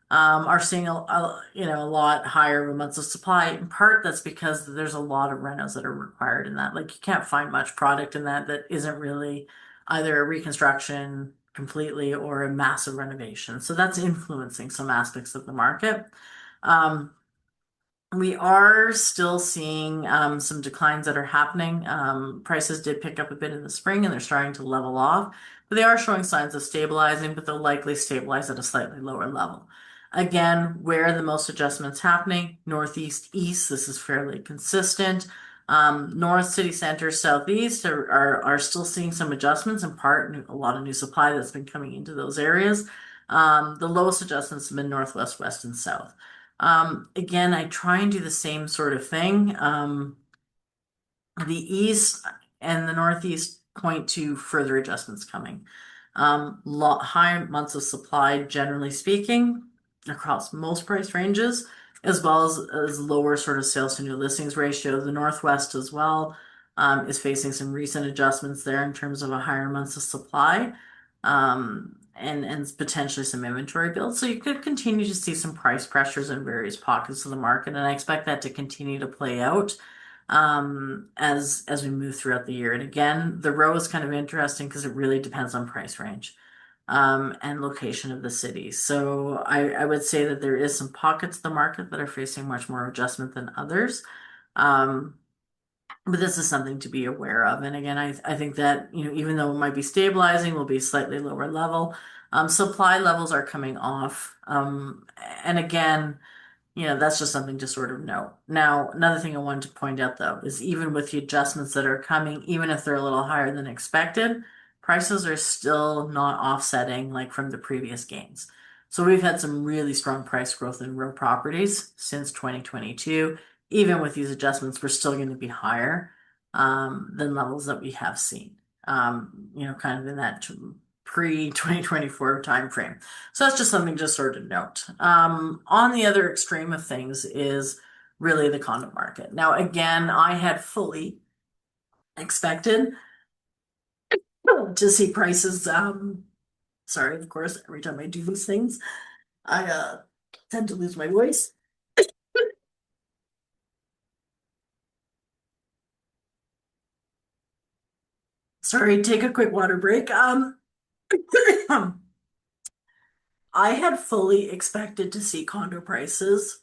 are seeing a lot higher months of supply. In part, that's because there's a lot of renos that are required in that. Like you can't find much product in that isn't really either a reconstruction completely or a massive renovation. So that's influencing some aspects of the market. Um, we are still seeing some declines that are happening. Prices did pick up a bit in the spring and they're starting to level off, but they are showing signs of stabilizing, but they'll likely stabilize at a slightly lower level. Again, where are the most adjustments happening? Northeast, east, this is fairly consistent. North city center, southeast are still seeing some adjustments, in part a lot of new supply that's been coming into those areas. The lowest adjustments have been northwest, west, and south. Again, I try and do the same sort of thing. The east and the northeast point to further adjustments coming. High months of supply, generally speaking, across most price ranges, as well as lower sort of sales to new listings ratio. The northwest as well is facing some recent adjustments there in terms of a higher months of supply. and potentially some inventory build. So you could continue to see some price pressures in various pockets of the market, and I expect that to continue to play out as we move throughout the year. And again, the row is kind of interesting because it really depends on price range and location of the city. So I would say that there is some pockets of the market that are facing much more adjustment than others. Um, but this is something to be aware of. And again, I think that, even though it might be stabilizing, will be slightly lower level. Supply levels are coming off. And again, that's just something to sort of note. Now, another thing I wanted to point out though is even with the adjustments that are coming, even if they're a little higher than expected, prices are still not offsetting like from the previous gains. So we've had some really strong price growth in real properties since 2022. Even with these adjustments, we're still going to be higher than levels that we have seen. Kind of in that pre-2024 timeframe. So that's just something to sort of note. On the other extreme of things is really the condo market. Now, again, I had fully expected to see prices. Sorry, of course, every time I do these things, I tend to lose my voice. Sorry, take a quick water break. I had fully expected to see condo prices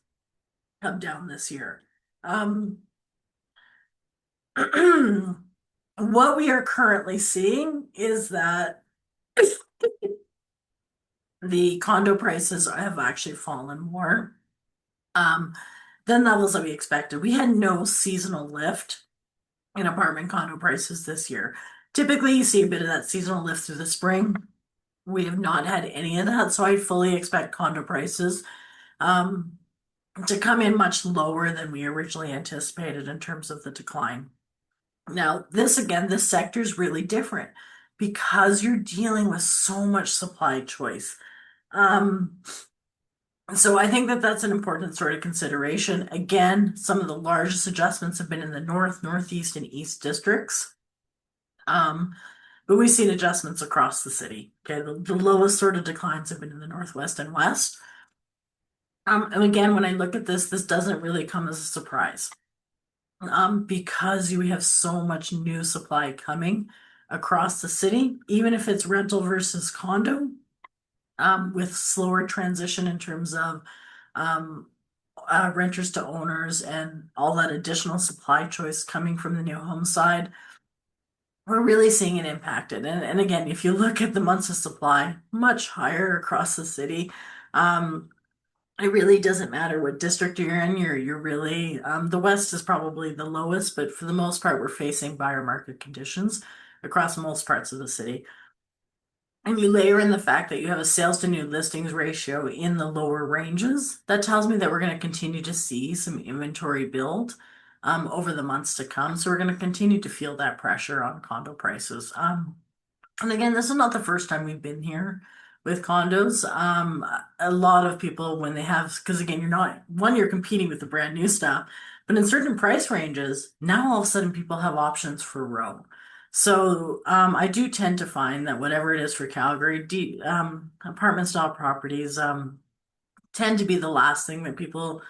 come down this year. Um, what we are currently seeing is that the condo prices have actually fallen more um, than levels that we expected. We had no seasonal lift in apartment condo prices this year. Typically, you see a bit of that seasonal lift through the spring. We have not had any of that, so I fully expect condo prices um, to come in much lower than we originally anticipated in terms of the decline. Now, this sector is really different because you're dealing with so much supply choice. Um, so I think that that's an important sort of consideration. Again, some of the largest adjustments have been in the north, northeast, and east districts. Um, but we've seen adjustments across the city. Okay, the lowest sort of declines have been in the northwest and west. And again, when I look at this doesn't really come as a surprise. Because we have so much new supply coming across the city, even if it's rental versus condo, with slower transition in terms of um, renters to owners and all that additional supply choice coming from the new home side, we're really seeing it impacted. And again, if you look at the months of supply, much higher across the city. Um, it really doesn't matter what district you're in. You're really the West is probably the lowest, but for the most part, we're facing buyer market conditions across most parts of the city. And you layer in the fact that you have a sales to new listings ratio in the lower ranges, that tells me that we're going to continue to see some inventory build over the months to come. So we're going to continue to feel that pressure on condo prices. And again, this is not the first time we've been here with condos. A lot of people, when they have, because again, you're competing with the brand new stuff, but in certain price ranges, now all of a sudden people have options for row. So I do tend to find that whatever it is for Calgary, apartment style properties tend to be the last thing that people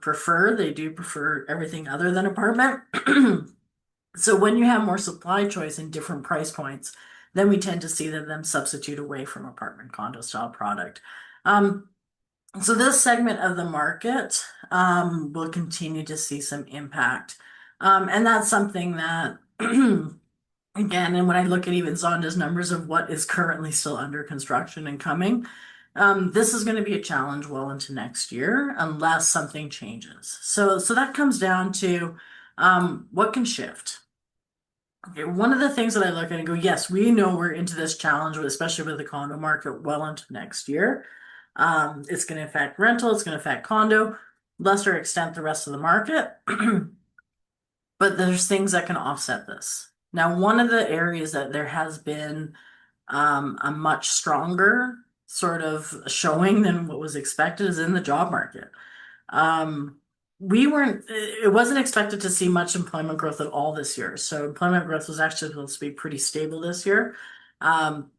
prefer. They do prefer everything other than apartment. So when you have more supply choice in different price points, then we tend to see them substitute away from apartment condo style product. Um, so this segment of the market will continue to see some impact. And that's something that, again, and when I look at even Zonda's numbers of what is currently still under construction and coming, this is going to be a challenge well into next year unless something changes. So that comes down to what can shift. Okay, one of the things that I look at and go, yes, we know we're into this challenge, especially with the condo market well into next year. It's going to affect rental, it's going to affect condo, lesser extent the rest of the market. But there's things that can offset this. Now, one of the areas that there has been a much stronger sort of showing than what was expected is in the job market. Um, it wasn't expected to see much employment growth at all this year. So employment growth was actually supposed to be pretty stable this year. Um,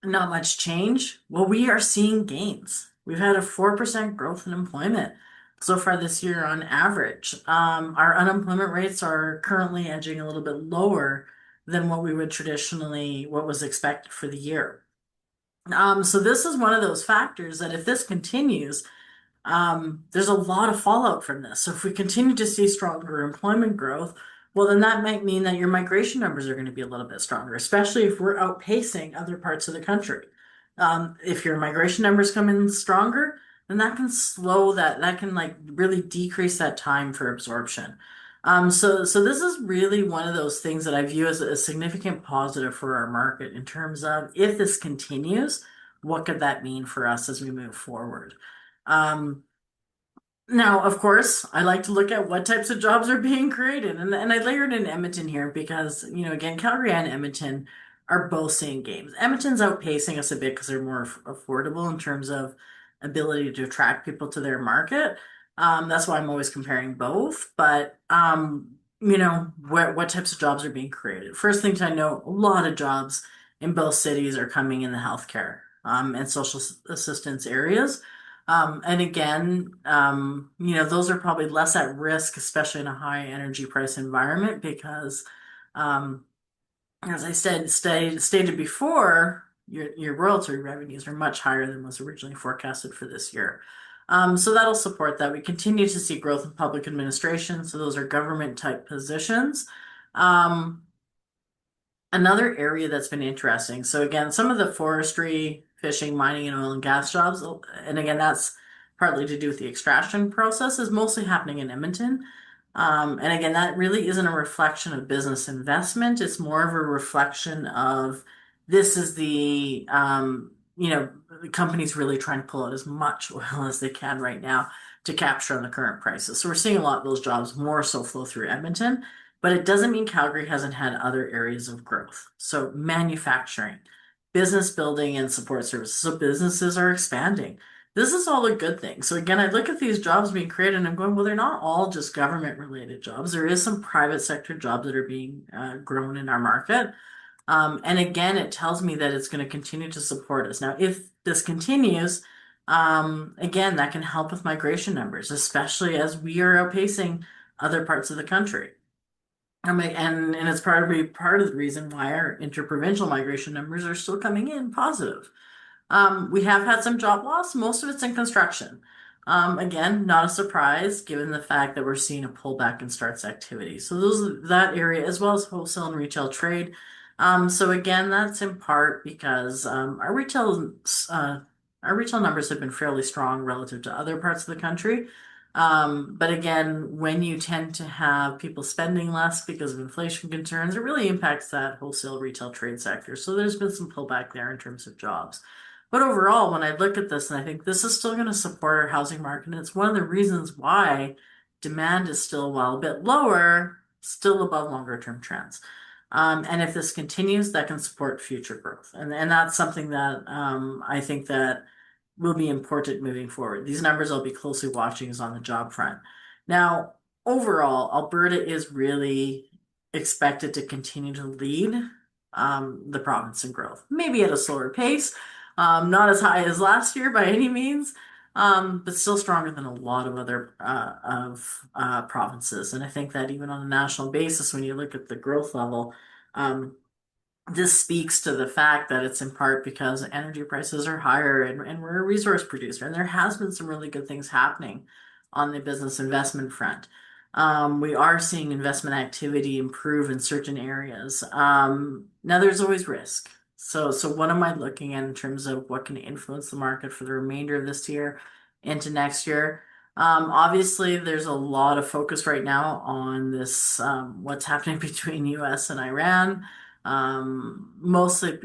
Not much change. Well, we are seeing gains. We've had a 4% growth in employment so far this year on average. Our unemployment rates are currently edging a little bit lower than what we would traditionally, what was expected for the year. So this is one of those factors that if this continues, there's a lot of fallout from this. So if we continue to see stronger employment growth, well, then that might mean that your migration numbers are going to be a little bit stronger, especially if we're outpacing other parts of the country. If your migration numbers come in stronger, then that can slow that can like really decrease that time for absorption. So this is really one of those things that I view as a significant positive for our market in terms of if this continues, what could that mean for us as we move forward? Um, Now, of course, I like to look at what types of jobs are being created. And I layered in Edmonton here because, again, Calgary and Edmonton are both seeing gains. Edmonton's outpacing us a bit because they're more affordable in terms of ability to attract people to their market. That's why I'm always comparing both. But, what types of jobs are being created? First thing to know, a lot of jobs in both cities are coming in the healthcare, and social assistance areas. And again, those are probably less at risk, especially in a high energy price environment, because, um, as I stated before, your royalty revenues are much higher than was originally forecasted for this year. So that'll support that. We continue to see growth in public administration, so those are government type positions. Um, Another area that's been interesting. So again, some of the forestry, fishing, mining, and oil and gas jobs, and again, that's partly to do with the extraction process, is mostly happening in Edmonton. And again, that really isn't a reflection of business investment. It's more of a reflection of this is the companies really trying to pull out as much oil as they can right now to capture on the current prices. So we're seeing a lot of those jobs more so flow through Edmonton. But it doesn't mean Calgary hasn't had other areas of growth. So manufacturing, business building, and support services. So businesses are expanding. This is all a good thing. So again, I look at these jobs being created and I'm going, well, they're not all just government related jobs. There is some private sector jobs that are being grown in our market. And again, it tells me that it's going to continue to support us. Now, if this continues, again, that can help with migration numbers, especially as we are outpacing other parts of the country. And it's probably part of the reason why our interprovincial migration numbers are still coming in positive. We have had some job loss. Most of it's in construction. Again, not a surprise given the fact that we're seeing a pullback in starts activity. So that area as well as wholesale and retail trade. So again, that's in part because our retail numbers have been fairly strong relative to other parts of the country. But again, when you tend to have people spending less because of inflation concerns, it really impacts that wholesale retail trade sector. So there's been some pullback there in terms of jobs. But overall, when I look at this, and I think this is still going to support our housing market, and it's one of the reasons why demand is still, while a bit lower, still above longer term trends. And if this continues, that can support future growth. And that's something that I think that will be important moving forward. These numbers I'll be closely watching is on the job front. Now, overall, Alberta is really expected to continue to lead the province in growth, maybe at a slower pace, not as high as last year by any means, but still stronger than a lot of other provinces. And I think that even on a national basis, when you look at the growth level, um, this speaks to the fact that it's in part because energy prices are higher and we're a resource producer. And there has been some really good things happening on the business investment front. We are seeing investment activity improve in certain areas. Now there's always risk. So what am I looking at in terms of what can influence the market for the remainder of this year into next year? Obviously, there's a lot of focus right now on this, what's happening between US and Iran. Mostly,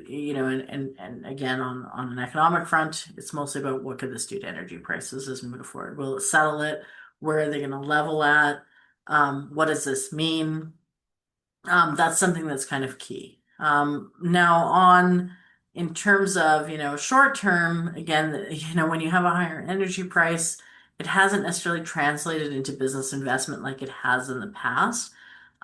and again, on an economic front, it's mostly about what could this do to energy prices as we move forward. Will it settle it? Where are they going to level at? What does this mean? That's something that's kind of key. Now in terms of, short term, again, when you have a higher energy price, it hasn't necessarily translated into business investment like it has in the past.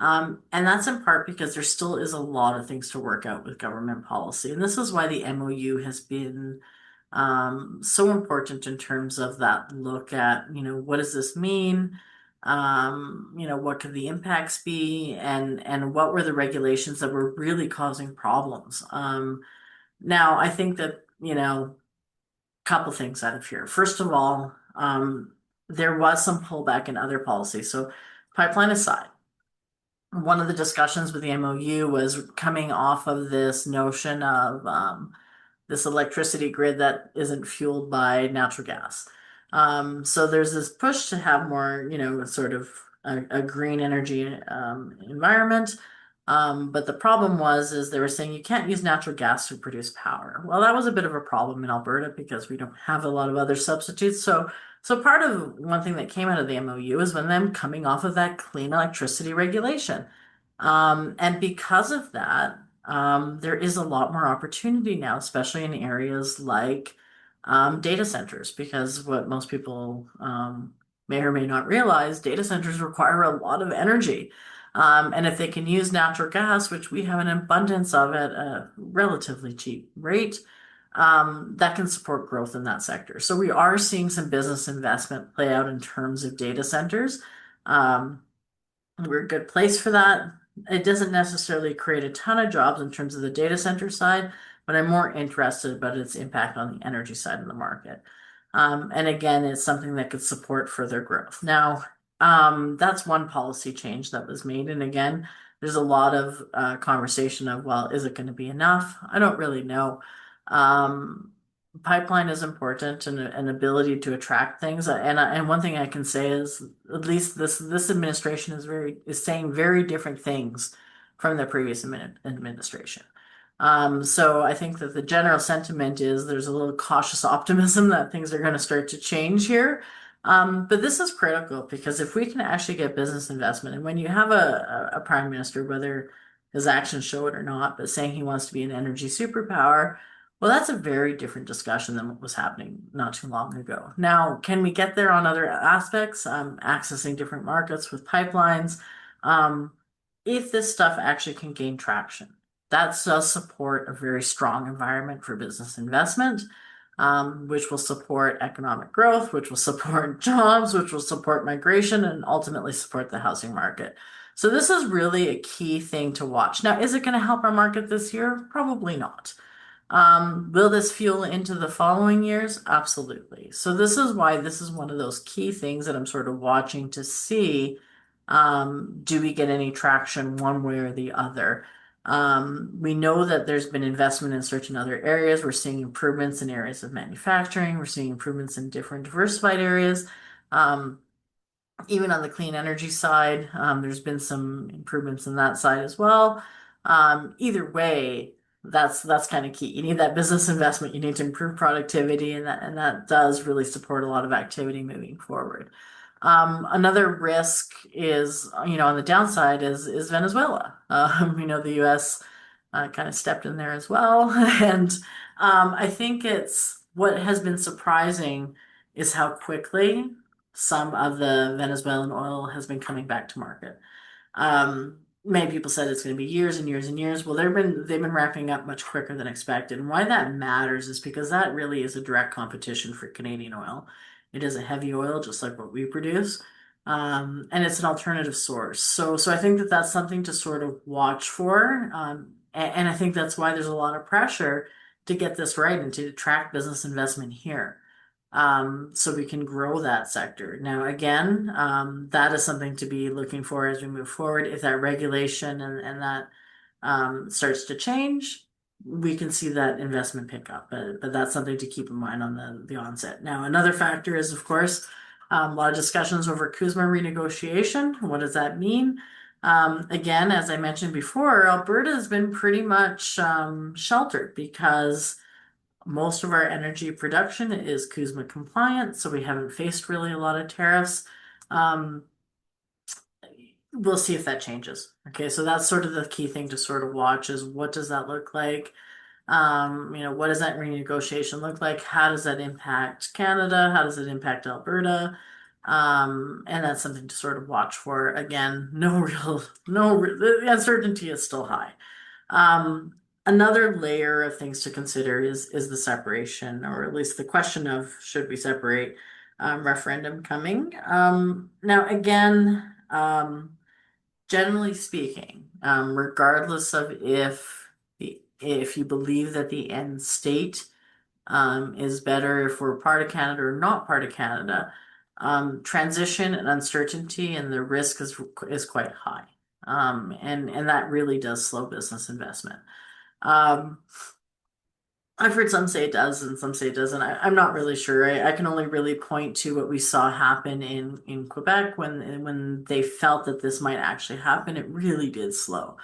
And that's in part because there still is a lot of things to work out with government policy. And this is why the MOU has been so important in terms of that look at, what does this mean? What could the impacts be? And what were the regulations that were really causing problems? Now, I think that, couple things out of here. First of all, there was some pullback in other policies. So, pipeline aside, one of the discussions with the MOU was coming off of this notion of this electricity grid that isn't fueled by natural gas. So there's this push to have more, sort of a green energy environment. But the problem is they were saying you can't use natural gas to produce power. Well, that was a bit of a problem in Alberta because we don't have a lot of other substitutes. So part of one thing that came out of the MOU is when them coming off of that clean electricity regulation. And because of that, there is a lot more opportunity now, especially in areas like data centers, because what most people may or may not realize, data centers require a lot of energy. And if they can use natural gas, which we have an abundance of at a relatively cheap rate, that can support growth in that sector. So we are seeing some business investment play out in terms of data centers. Um, we're a good place for that. It doesn't necessarily create a ton of jobs in terms of the data center side, but I'm more interested about its impact on the energy side of the market. And again, it's something that could support further growth. Now, that's one policy change that was made. And again, there's a lot of conversation of, well, is it going to be enough? I don't really know. Um, Pipeline is important and an ability to attract things. And one thing I can say is at least this administration is saying very different things from the previous administration. So I think that the general sentiment is there's a little cautious optimism that things are going to start to change here. But this is critical because if we can actually get business investment, and when you have a prime minister, whether his actions show it or not, but saying he wants to be an energy superpower, well, that's a very different discussion than what was happening not too long ago. Now, can we get there on other aspects, accessing different markets with pipelines? Um, if this stuff actually can gain traction, that does support a very strong environment for business investment, which will support economic growth, which will support jobs, which will support migration, and ultimately support the housing market. So this is really a key thing to watch. Now, is it going to help our market this year? Probably not. Will this fuel into the following years? Absolutely. So this is why this is one of those key things that I'm sort of watching to see, do we get any traction one way or the other? We know that there's been investment in certain other areas. We're seeing improvements in areas of manufacturing. We're seeing improvements in different diversified areas. Um, Even on the clean energy side, there's been some improvements in that side as well. Either way, that's kind of key. You need that business investment. You need to improve productivity, and that does really support a lot of activity moving forward. Another risk is, on the downside is Venezuela. The U.S. Kind of stepped in there as well, and I think it's what has been surprising is how quickly some of the Venezuelan oil has been coming back to market. Many people said it's going to be years and years and years. Well, they've been ramping up much quicker than expected. And why that matters is because that really is a direct competition for Canadian oil. It is a heavy oil, just like what we produce. And it's an alternative source. So I think that that's something to sort of watch for. And I think that's why there's a lot of pressure to get this right and to attract business investment here, so we can grow that sector. Now, again, that is something to be looking for as we move forward. If that regulation and that starts to change, we can see that investment pick up. But that's something to keep in mind on the onset. Now, another factor is, of course, a lot of discussions over CUSMA renegotiation. What does that mean? Again, as I mentioned before, Alberta has been pretty much sheltered because most of our energy production is CUSMA compliant, so we haven't faced really a lot of tariffs. Um, we'll see if that changes. Okay, so that's sort of the key thing to sort of watch is what does that look like? What does that renegotiation look like? How does that impact Canada? How does it impact Alberta? And that's something to sort of watch for. Again, no real, no, the uncertainty is still high. Um, Another layer of things to consider is the separation, or at least the question of should we separate referendum coming. Now, again, generally speaking, regardless of if you believe that the end state is better if we're part of Canada or not part of Canada, transition and uncertainty and the risk is quite high. And that really does slow business investment. Um, I've heard some say it does and some say it doesn't. I'm not really sure. I can only really point to what we saw happen in Quebec when they felt that this might actually happen. It really did slow.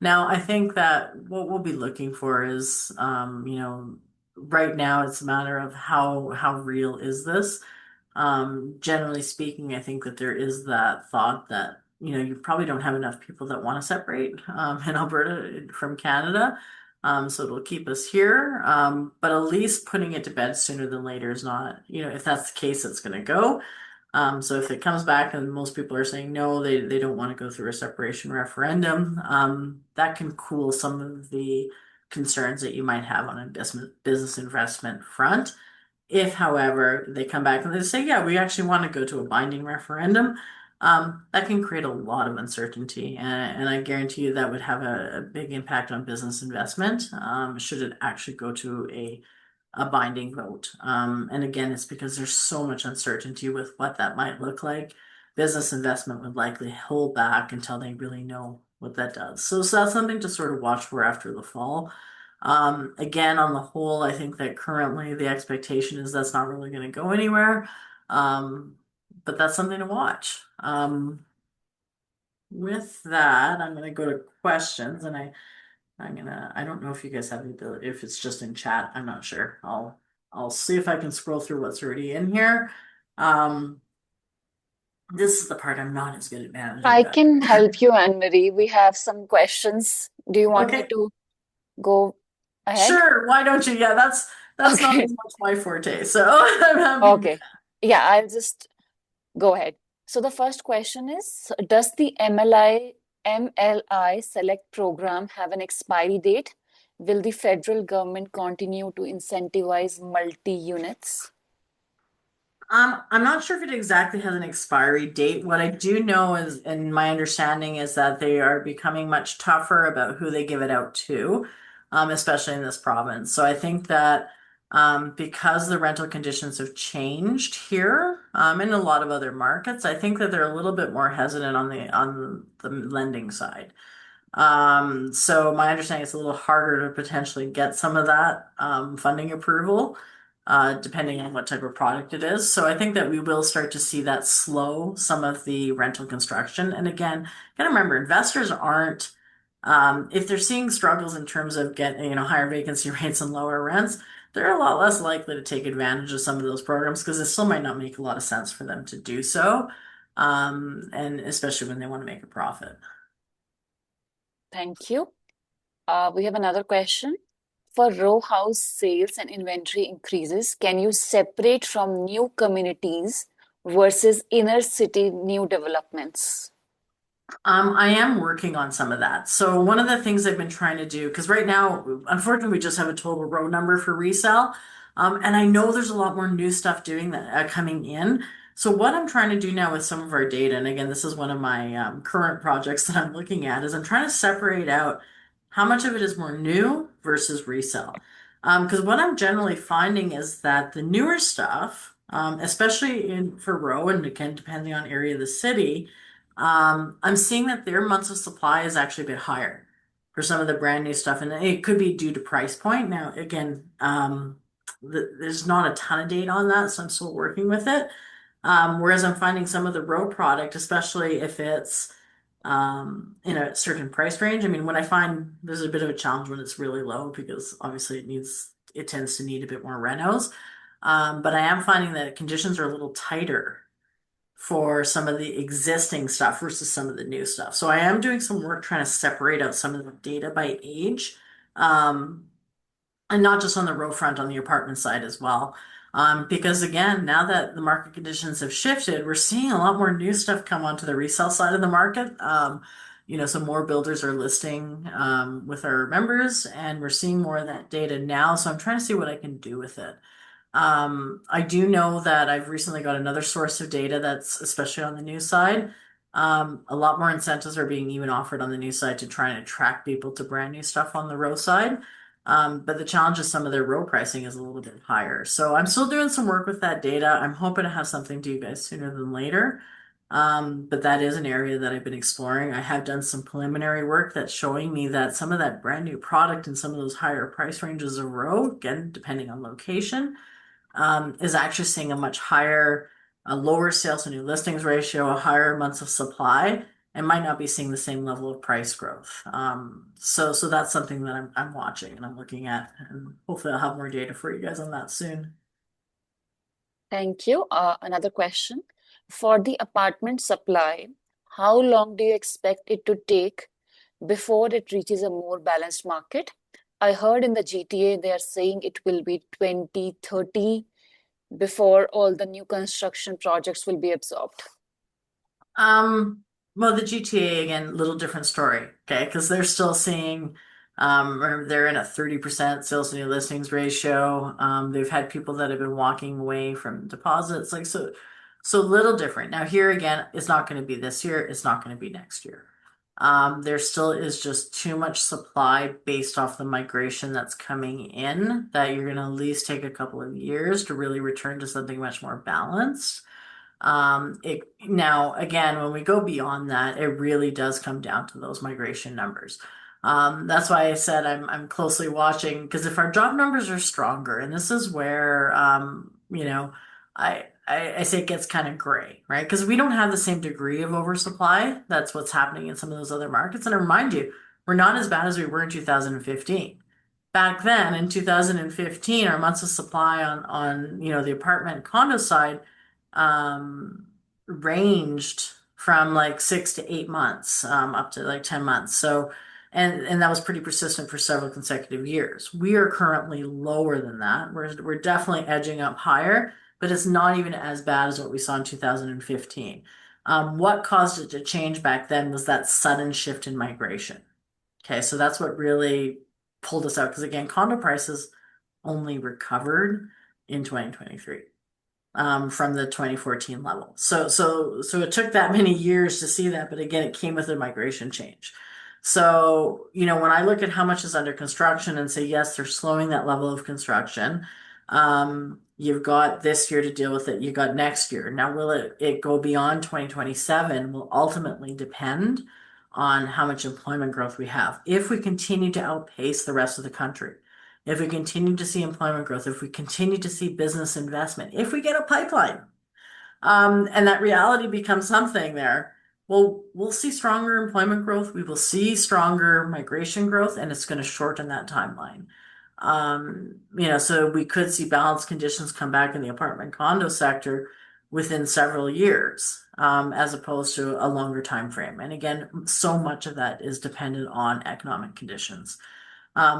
Now, I think that what we'll be looking for is, right now it's a matter of how real is this? Generally speaking, I think that there is that thought that, you probably don't have enough people that want to separate in Alberta from Canada. So it'll keep us here. But at least putting it to bed sooner than later is not, if that's the case, it's going to go. So if it comes back and most people are saying no, they don't want to go through a separation referendum, that can cool some of the concerns that you might have on a business investment front. If, however, they come back and they say, yeah, we actually want to go to a binding referendum, that can create a lot of uncertainty. And I guarantee you that would have a big impact on business investment, should it actually go to a binding vote. And again, it's because there's so much uncertainty with what that might look like. Business investment would likely hold back until they really know what that does. So that's something to sort of watch for after the fall. Again, on the whole, I think that currently the expectation is that's not really going to go anywhere. Um, but that's something to watch. With that, I'm going to go to questions and I don't know if you guys have the ability, if it's just in chat, I'm not sure. I'll see if I can scroll through what's already in here. Um, this is the part I'm not as good at managing, I but can help you, Anne-Marie. We have some questions. Do you want me okay, to go ahead? sure. Why don't you? Yeah, that's not Okay. as much my forte, so I'm happy to do Okay. Yeah, I'll just go ahead. So the first question is, does the MLI Select program have an expiry date? Will the federal government continue to incentivize multi-units? I'm not sure if it exactly has an expiry date. What I do know is, and my understanding is that they are becoming much tougher about who they give it out to, especially in this province. So I think that because the rental conditions have changed here, in a lot of other markets, I think that they're a little bit more hesitant on the lending side. So my understanding is a little harder to potentially get some of that funding approval, depending on what type of product it is. So I think that we will start to see that slow some of the rental construction. And again, gotta remember, investors aren't, if they're seeing struggles in terms of getting, higher vacancy rates and lower rents, they're a lot less likely to take advantage of some of those programs because it still might not make a lot of sense for them to do so. And especially when they want to make a profit. Thank you. We have another question. For row house sales and inventory increases, can you separate from new communities versus inner city new developments? I am working on some of that. So one of the things I've been trying to do, because right now, unfortunately, we just have a total row number for resale. And I know there's a lot more new stuff doing that coming in. So what I'm trying to do now with some of our data, and again, this is one of my current projects that I'm looking at, is I'm trying to separate out how much of it is more new versus resale. Because what I'm generally finding is that the newer stuff, especially in for row, and again, depending on area of the city, I'm seeing that their months of supply is actually a bit higher for some of the brand new stuff, and it could be due to price point. Now, again, there's not a ton of data on that, so I'm still working with it. Whereas I'm finding some of the row product, especially if it's in a certain price range. I mean, when I find there's a bit of a challenge when it's really low because obviously it tends to need a bit more renos. But I am finding that conditions are a little tighter for some of the existing stuff versus some of the new stuff. So I am doing some work trying to separate out some of the data by age, um, and not just on the row front, on the apartment side as well. Because again, now that the market conditions have shifted, we're seeing a lot more new stuff come onto the resale side of the market. Some more builders are listing with our members, and we're seeing more of that data now. So I'm trying to see what I can do with it. I do know that I've recently got another source of data that's especially on the news side. A lot more incentives are being even offered on the news side to try and attract people to brand new stuff on the row side. But the challenge is some of their row pricing is a little bit higher. So I'm still doing some work with that data. I'm hoping to have something to you guys sooner than later. But that is an area that I've been exploring. I have done some preliminary work that's showing me that some of that brand new product and some of those higher price ranges of row, again, depending on location, is actually seeing a much higher, a lower sales to new listings ratio, a higher months of supply, and might not be seeing the same level of price growth. So that's something that I'm watching and I'm looking at, and hopefully I'll have more data for you guys on that soon. Thank you. Another question. For the apartment supply, how long do you expect it to take before it reaches a more balanced market? I heard in the GTA they are saying it will be 2030 before all the new construction projects will be absorbed. Um, well, the GTA again, little different story, okay? Because they're still seeing, or they're in a 30% sales to new listings ratio. They've had people that have been walking away from deposits, like so little different. Now here again, it's not going to be this year. It's not going to be next year. There still is just too much supply based off the migration that's coming in that you're going to at least take a couple of years to really return to something much more balanced. It now again, when we go beyond that, it really does come down to those migration numbers. That's why I said I'm closely watching because if our job numbers are stronger, and this is where I say it gets kind of gray, right? Because we don't have the same degree of oversupply. That's what's happening in some of those other markets. And I remind you, we're not as bad as we were in 2015. Back then in 2015, our months of supply on the apartment condo side um, ranged from like 6 to 8 months, up to like 10 months. So, and that was pretty persistent for several consecutive years. We are currently lower than that. We're definitely edging up higher, but it's not even as bad as what we saw in 2015. What caused it to change back then was that sudden shift in migration. Okay, so that's what really pulled us out. Because again, condo prices only recovered in 2023 from the 2014 level. So it took that many years to see that, but again, it came with a migration change. So, when I look at how much is under construction and say, yes, they're slowing that level of construction, you've got this year to deal with it. You got next year. Now, will it go beyond 2027 will ultimately depend on how much employment growth we have. If we continue to outpace the rest of the country, if we continue to see employment growth, if we continue to see business investment, if we get a pipeline, and that reality becomes something there, well, we'll see stronger employment growth. We will see stronger migration growth, and it's going to shorten that timeline. So we could see balanced conditions come back in the apartment condo sector within several years, as opposed to a longer time frame. And again, so much of that is dependent on economic conditions.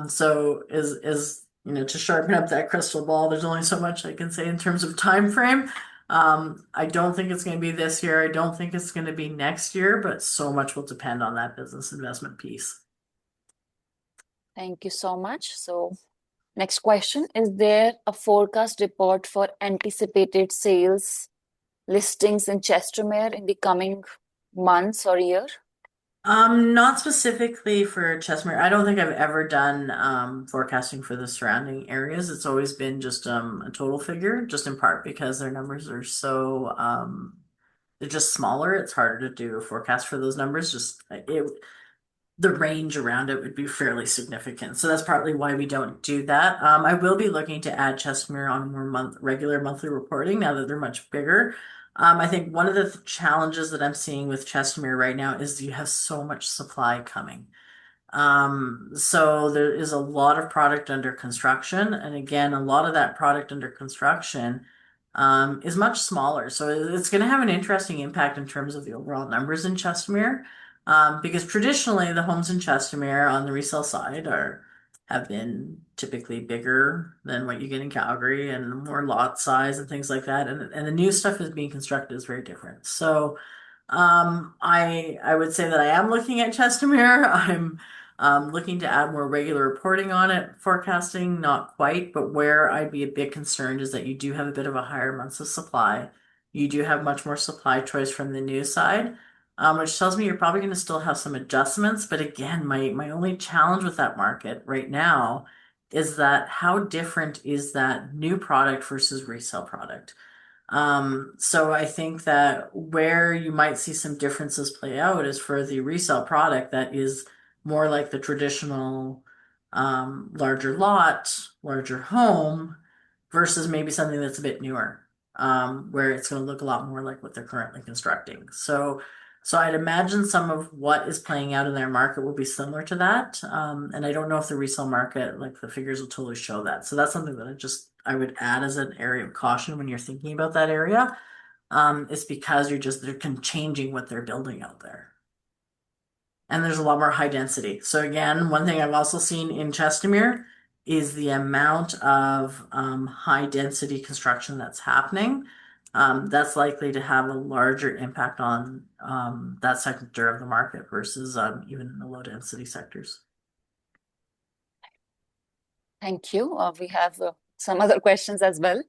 So is to sharpen up that crystal ball, there's only so much I can say in terms of time frame. I don't think it's going to be this year. I don't think it's going to be next year, but so much will depend on that business investment piece. Thank you so much. So, next question. Is there a forecast report for anticipated sales listings in Chestermere in the coming months or year? Not specifically for Chestmere. I don't think I've ever done forecasting for the surrounding areas. It's always been just a total figure, just in part because their numbers are so they're just smaller. It's harder to do a forecast for those numbers. Just the range around it would be fairly significant. So that's partly why we don't do that. I will be looking to add Chestermere on more regular monthly reporting now that they're much bigger. I think one of the challenges that I'm seeing with Chestermere right now is you have so much supply coming. So there is a lot of product under construction, and again, a lot of that product under construction is much smaller. So it's going to have an interesting impact in terms of the overall numbers in Chestermere. Because traditionally the homes in Chestermere on the resale side are have been typically bigger than what you get in Calgary and more lot size and things like that. And the new stuff is being constructed is very different. So I would say that I am looking at Chestermere. I'm looking to add more regular reporting on it. Forecasting, not quite, but where I'd be a bit concerned is that you do have a bit of a higher months of supply. You do have much more supply choice from the new side, which tells me you're probably going to still have some adjustments. But again, my only challenge with that market right now is that how different is that new product versus resale product? So I think that where you might see some differences play out is for the resale product that is more like the traditional larger lot, larger home versus maybe something that's a bit newer, where it's going to look a lot more like what they're currently constructing. So I'd imagine some of what is playing out in their market will be similar to that. And I don't know if the resale market, like the figures will totally show that. So that's something that I would add as an area of caution when you're thinking about that area. It's because they're changing what they're building out there. And there's a lot more high density. So again, one thing I've also seen in Chestermere is the amount of high density construction that's happening. That's likely to have a larger impact on that sector of the market versus even in the low density sectors. Thank you. We have some other questions as well.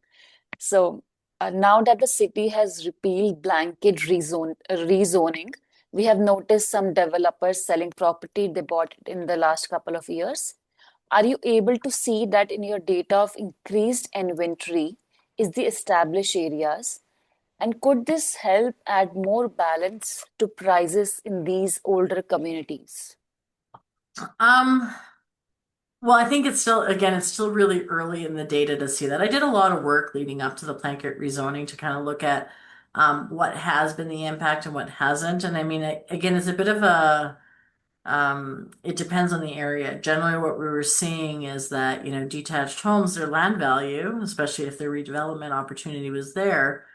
So now that the city has repealed blanket rezoning, we have noticed some developers selling property they bought in the last couple of years. Are you able to see that in your data of increased inventory is the established areas? And could this help add more balance to prices in these older communities? Um, well, I think it's still really early in the data to see that. I did a lot of work leading up to the blanket rezoning to kind of look at what has been the impact and what hasn't. And I mean, again, it's a bit of it depends on the area. Generally, what we were seeing is that, detached homes, their land value, especially if their redevelopment opportunity was there,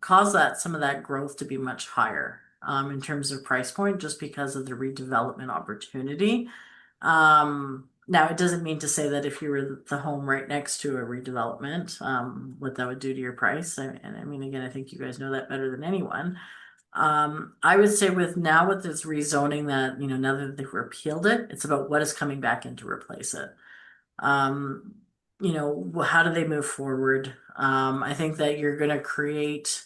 caused some of that growth to be much higher in terms of price point, just because of the redevelopment opportunity. Now, it doesn't mean to say that if you were the home right next to a redevelopment, what that would do to your price. And I mean, again, I think you guys know that better than anyone. I would say with this rezoning that, now that they've repealed it, it's about what is coming back in to replace it. Um, how do they move forward? I think that you're going to create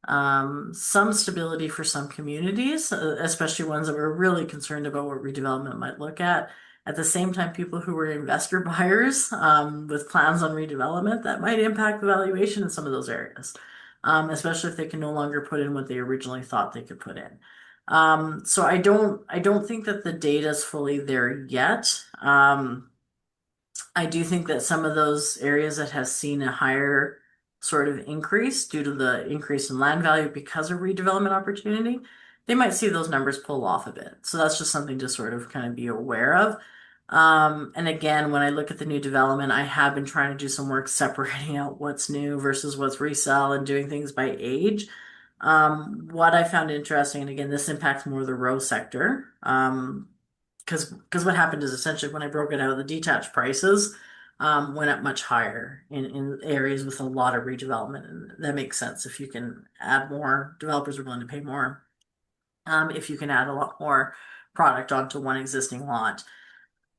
some stability for some communities, especially ones that were really concerned about what redevelopment might look at. At the same time, people who were investor buyers with plans on redevelopment, that might impact the valuation in some of those areas, especially if they can no longer put in what they originally thought they could put in. So I don't think that the data is fully there yet. I do think that some of those areas that have seen a higher sort of increase due to the increase in land value because of redevelopment opportunity, they might see those numbers pull off a bit. So that's just something to sort of kind of be aware of. And again, when I look at the new development, I have been trying to do some work separating out what's new versus what's resale and doing things by age. What I found interesting, and again, this impacts more the row sector, because what happened is essentially when I broke it out, the detached prices went up much higher in areas with a lot of redevelopment, and that makes sense. If you can add more, developers are willing to pay more. If you can add a lot more product onto one existing lot.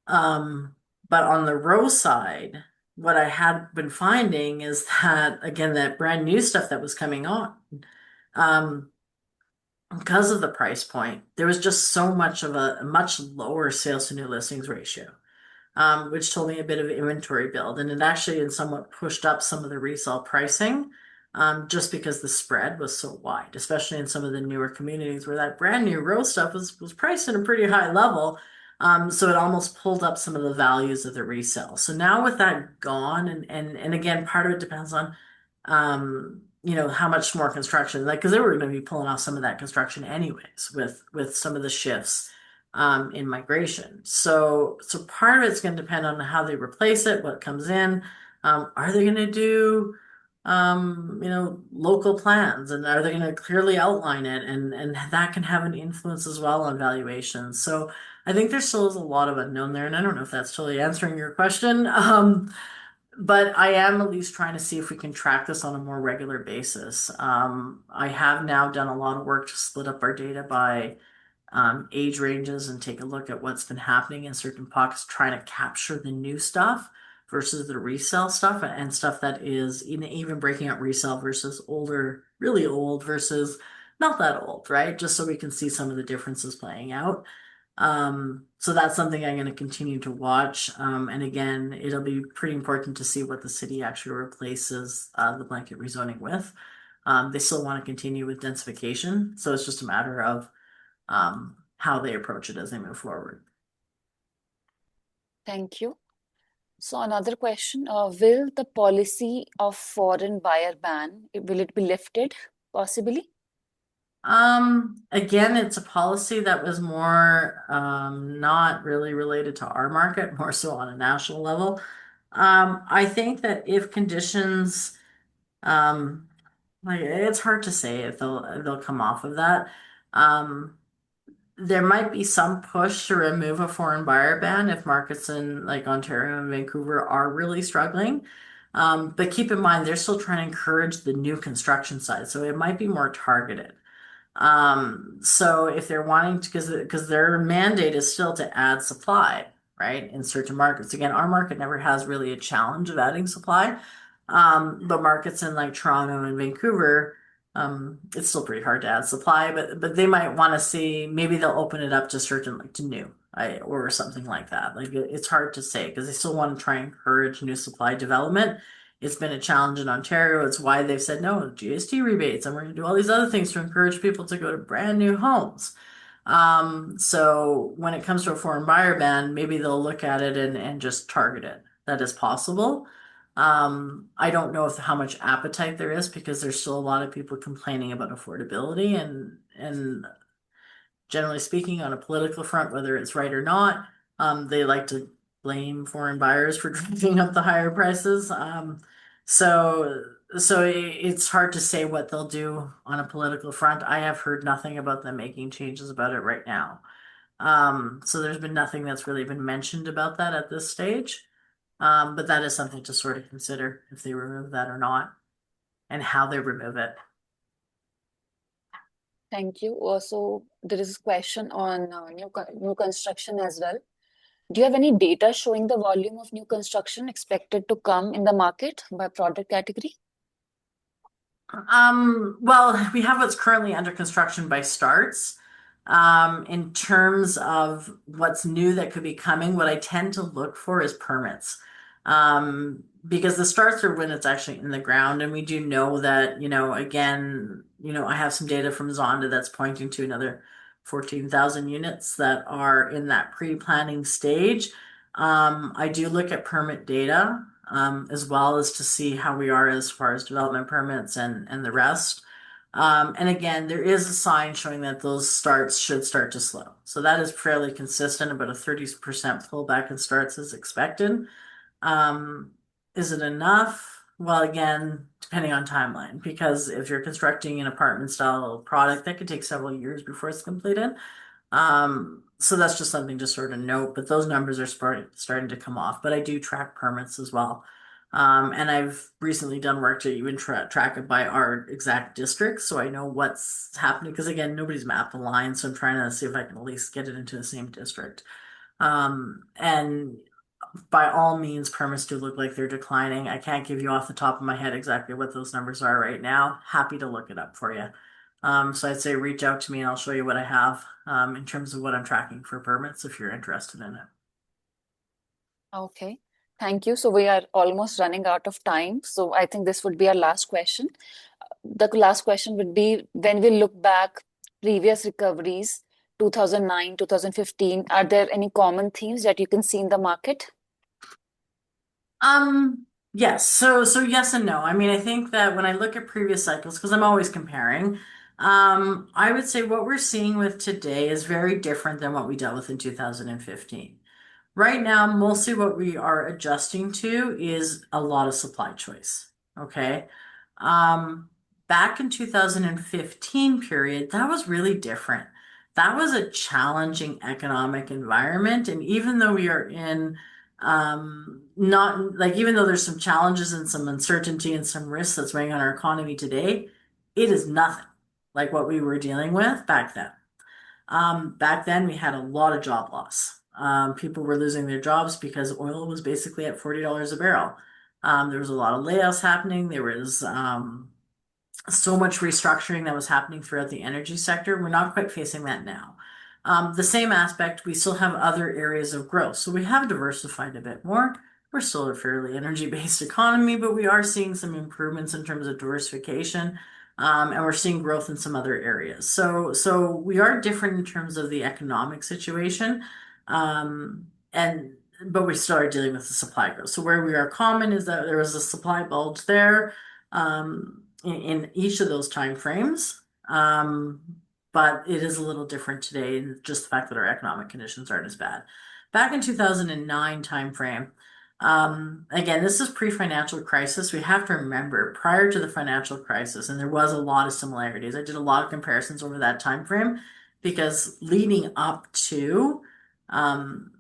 Um, but on the row side, what I had been finding is that again, that brand new stuff that was coming on. Um, because of the price point, there was just so much of a much lower sales to new listings ratio, which told me a bit of inventory build. And it actually had somewhat pushed up some of the resale pricing, just because the spread was so wide, especially in some of the newer communities where that brand new row stuff was priced at a pretty high level. So it almost pulled up some of the values of the resale. So now with that gone, and again, part of it depends on how much more construction, like, because they were going to be pulling off some of that construction anyways with some of the shifts in migration. So part of it's going to depend on how they replace it, what comes in. Are they going to do local plans, and are they going to clearly outline it? And that can have an influence as well on valuations. So I think there still is a lot of unknown there, and I don't know if that's totally answering your question. But I am at least trying to see if we can track this on a more regular basis. I have now done a lot of work to split up our data by age ranges and take a look at what's been happening in certain pockets, trying to capture the new stuff versus the resale stuff and stuff that is even breaking out resale versus older, really old versus not that old, right? Just so we can see some of the differences playing out. So that's something I'm going to continue to watch. And again, it'll be pretty important to see what the city actually replaces the blanket rezoning with. They still want to continue with densification, so it's just a matter of how they approach it as they move forward. Thank you. So another question, will the policy of foreign buyer ban, will it be lifted possibly? Again, it's a policy that was more not really related to our market, more so on a national level. I think that if conditions, um, like it's hard to say if they'll come off of that. Um, there might be some push to remove a foreign buyer ban if markets in like Ontario and Vancouver are really struggling. But keep in mind, they're still trying to encourage the new construction side, so it might be more targeted. So if they're wanting to, because their mandate is still to add supply, right, in certain markets. Again, our market never has really a challenge of adding supply. But markets in like Toronto and Vancouver, it's still pretty hard to add supply, but they might want to see maybe they'll open it up to certain like to new, or something like that. Like it's hard to say because they still want to try and encourage new supply development. It's been a challenge in Ontario. It's why they've said no GST rebates, and we're going to do all these other things to encourage people to go to brand new homes. So when it comes to a foreign buyer ban, maybe they'll look at it and just target it. That is possible. I don't know if how much appetite there is because there's still a lot of people complaining about affordability and generally speaking, on a political front, whether it's right or not, they like to blame foreign buyers for driving up the higher prices. So, it's hard to say what they'll do on a political front. I have heard nothing about them making changes about it right now. So there's been nothing that's really been mentioned about that at this stage. But that is something to sort of consider if they remove that or not, and how they remove it. Thank you. Also, there is a question on new construction as well. Do you have any data showing the volume of new construction expected to come in the market by product category? Well, we have what's currently under construction by starts. In terms of what's new that could be coming, what I tend to look for is permits. Because the starts are when it's actually in the ground, and we do know that, again, I have some data from Zonda that's pointing to another 14,000 units that are in that pre-planning stage. I do look at permit data as well as to see how we are as far as development permits and the rest. And again, there is a sign showing that those starts should start to slow. So that is fairly consistent. About a 30% pullback in starts is expected. Is it enough? Well, again, depending on timeline, because if you're constructing an apartment style product, that could take several years before it's completed. So that's just something to sort of note, but those numbers are starting to come off. But I do track permits as well. And I've recently done work to even track it by our exact districts, so I know what's happening. Because again, nobody's mapped the line, so I'm trying to see if I can at least get it into the same district. And by all means, permits do look like they're declining. I can't give you off the top of my head exactly what those numbers are right now. Happy to look it up for you. So I'd say reach out to me and I'll show you what I have in terms of what I'm tracking for permits if you're interested in it. Okay, thank you. So we are almost running out of time. So I think this would be our last question. The last question would be, when we look back previous recoveries, 2009, 2015, are there any common themes that you can see in the market? Yes. So yes and no. I mean, I think that when I look at previous cycles, because I'm always comparing, I would say what we're seeing with today is very different than what we dealt with in 2015. Right now, mostly what we are adjusting to is a lot of supply choice. Okay. Um, Back in 2015 period, that was really different. That was a challenging economic environment. And even though we are in, not like, even though there's some challenges and some uncertainty and some risks that's weighing on our economy today, it is nothing like what we were dealing with back then. Back then, we had a lot of job loss. People were losing their jobs because oil was basically at $40 a barrel. There was a lot of layoffs happening. There was so much restructuring that was happening throughout the energy sector. We're not quite facing that now. The same aspect, we still have other areas of growth. So we have diversified a bit more. We're still a fairly energy-based economy, but we are seeing some improvements in terms of diversification. And we're seeing growth in some other areas. So we are different in terms of the economic situation. And but we still are dealing with the supply growth. So where we are common is that there was a supply bulge there. In each of those time frames. But it is a little different today, and just the fact that our economic conditions aren't as bad. Back in 2009 timeframe, again, this is pre-financial crisis. We have to remember prior to the financial crisis, and there was a lot of similarities. I did a lot of comparisons over that time frame because leading up to um,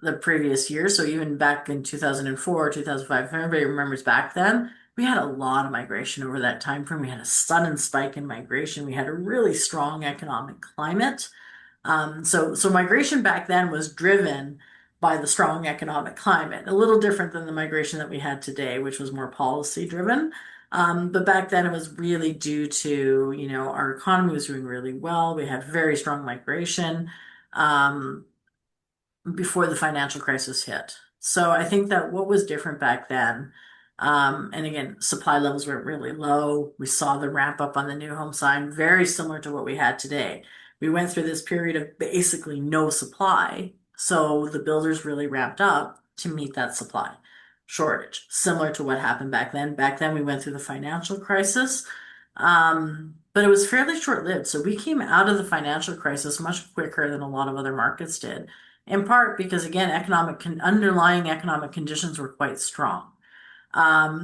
the previous year. So even back in 2004, 2005, if everybody remembers back then, we had a lot of migration over that time frame. We had a sudden spike in migration. We had a really strong economic climate. So migration back then was driven by the strong economic climate, a little different than the migration that we had today, which was more policy driven. But back then it was really due to, our economy was doing really well. We had very strong migration. Um, before the financial crisis hit. So I think that what was different back then, and again, supply levels were really low. We saw the ramp up on the new home side, very similar to what we had today. We went through this period of basically no supply. So the builders really ramped up to meet that supply shortage, similar to what happened back then. Back then, we went through the financial crisis. But it was fairly short-lived. So we came out of the financial crisis much quicker than a lot of other markets did in part because again, underlying economic conditions were quite strong.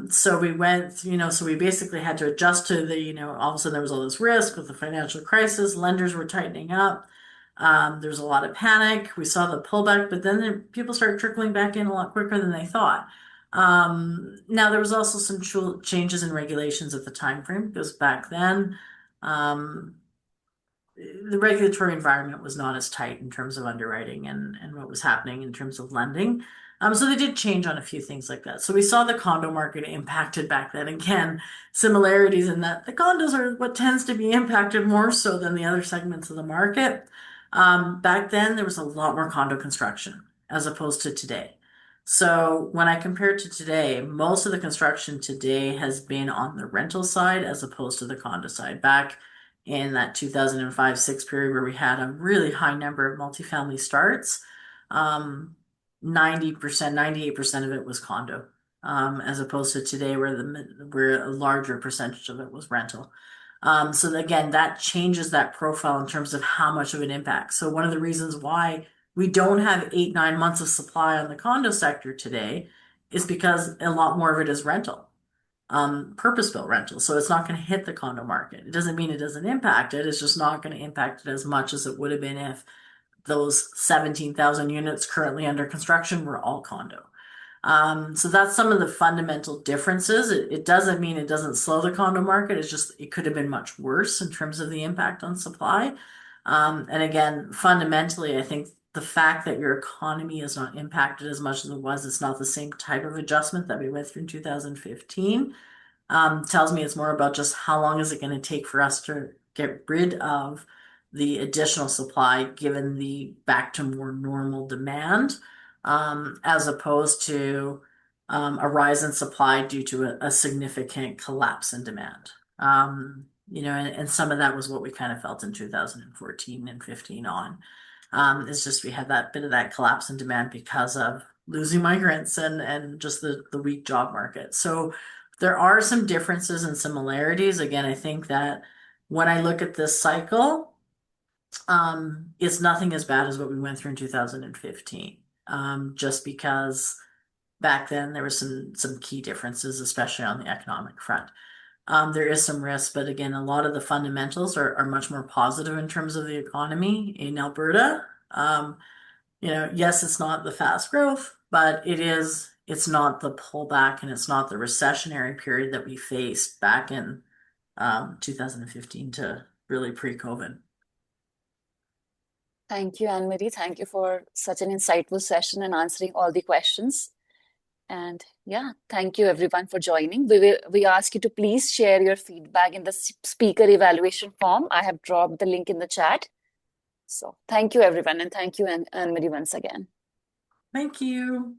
So we went, so we basically had to adjust to all of a sudden there was all this risk with the financial crisis. Lenders were tightening up. There was a lot of panic. We saw the pullback, but then people started trickling back in a lot quicker than they thought. Now there was also some changes in regulations at the time frame because back then, um, the regulatory environment was not as tight in terms of underwriting and what was happening in terms of lending. So they did change on a few things like that. So we saw the condo market impacted back then. Again, similarities in that the condos are what tends to be impacted more so than the other segments of the market. Back then, there was a lot more condo construction as opposed to today. So when I compare to today, most of the construction today has been on the rental side as opposed to the condo side. Back in that 2005-6 period where we had a really high number of multifamily starts. 90%, 98% of it was condo, as opposed to today where a larger percentage of it was rental. So again, that changes that profile in terms of how much of an impact. So one of the reasons why we don't have 8, 9 months of supply on the condo sector today is because a lot more of it is rental, purpose-built rental. So it's not going to hit the condo market. It doesn't mean it doesn't impact it. It's just not going to impact it as much as it would have been if those 17,000 units currently under construction were all condo. So that's some of the fundamental differences. It doesn't mean it doesn't slow the condo market. It's just it could have been much worse in terms of the impact on supply. And again, fundamentally, I think the fact that your economy is not impacted as much as it was, it's not the same type of adjustment that we went through in 2015. Tells me it's more about just how long is it going to take for us to get rid of the additional supply given the back to more normal demand, as opposed to a rise in supply due to a significant collapse in demand. And some of that was what we kind of felt in 2014 and 15 on. It's just we had that bit of that collapse in demand because of losing migrants and just the weak job market. So there are some differences and similarities. Again, I think that when I look at this cycle, it's nothing as bad as what we went through in 2015. Just because back then there were some key differences, especially on the economic front. There is some risk, but again, a lot of the fundamentals are much more positive in terms of the economy in Alberta. Yes, it's not the fast growth, but it's not the pullback and it's not the recessionary period that we faced back in 2015 to really pre-COVID. Thank you, Anne-Marie. Thank you for such an insightful session and answering all the questions. And yeah, thank you everyone for joining. We ask you to please share your feedback in the speaker evaluation form. I have dropped the link in the chat. So thank you everyone, and thank you Anne-Marie once again. Thank you.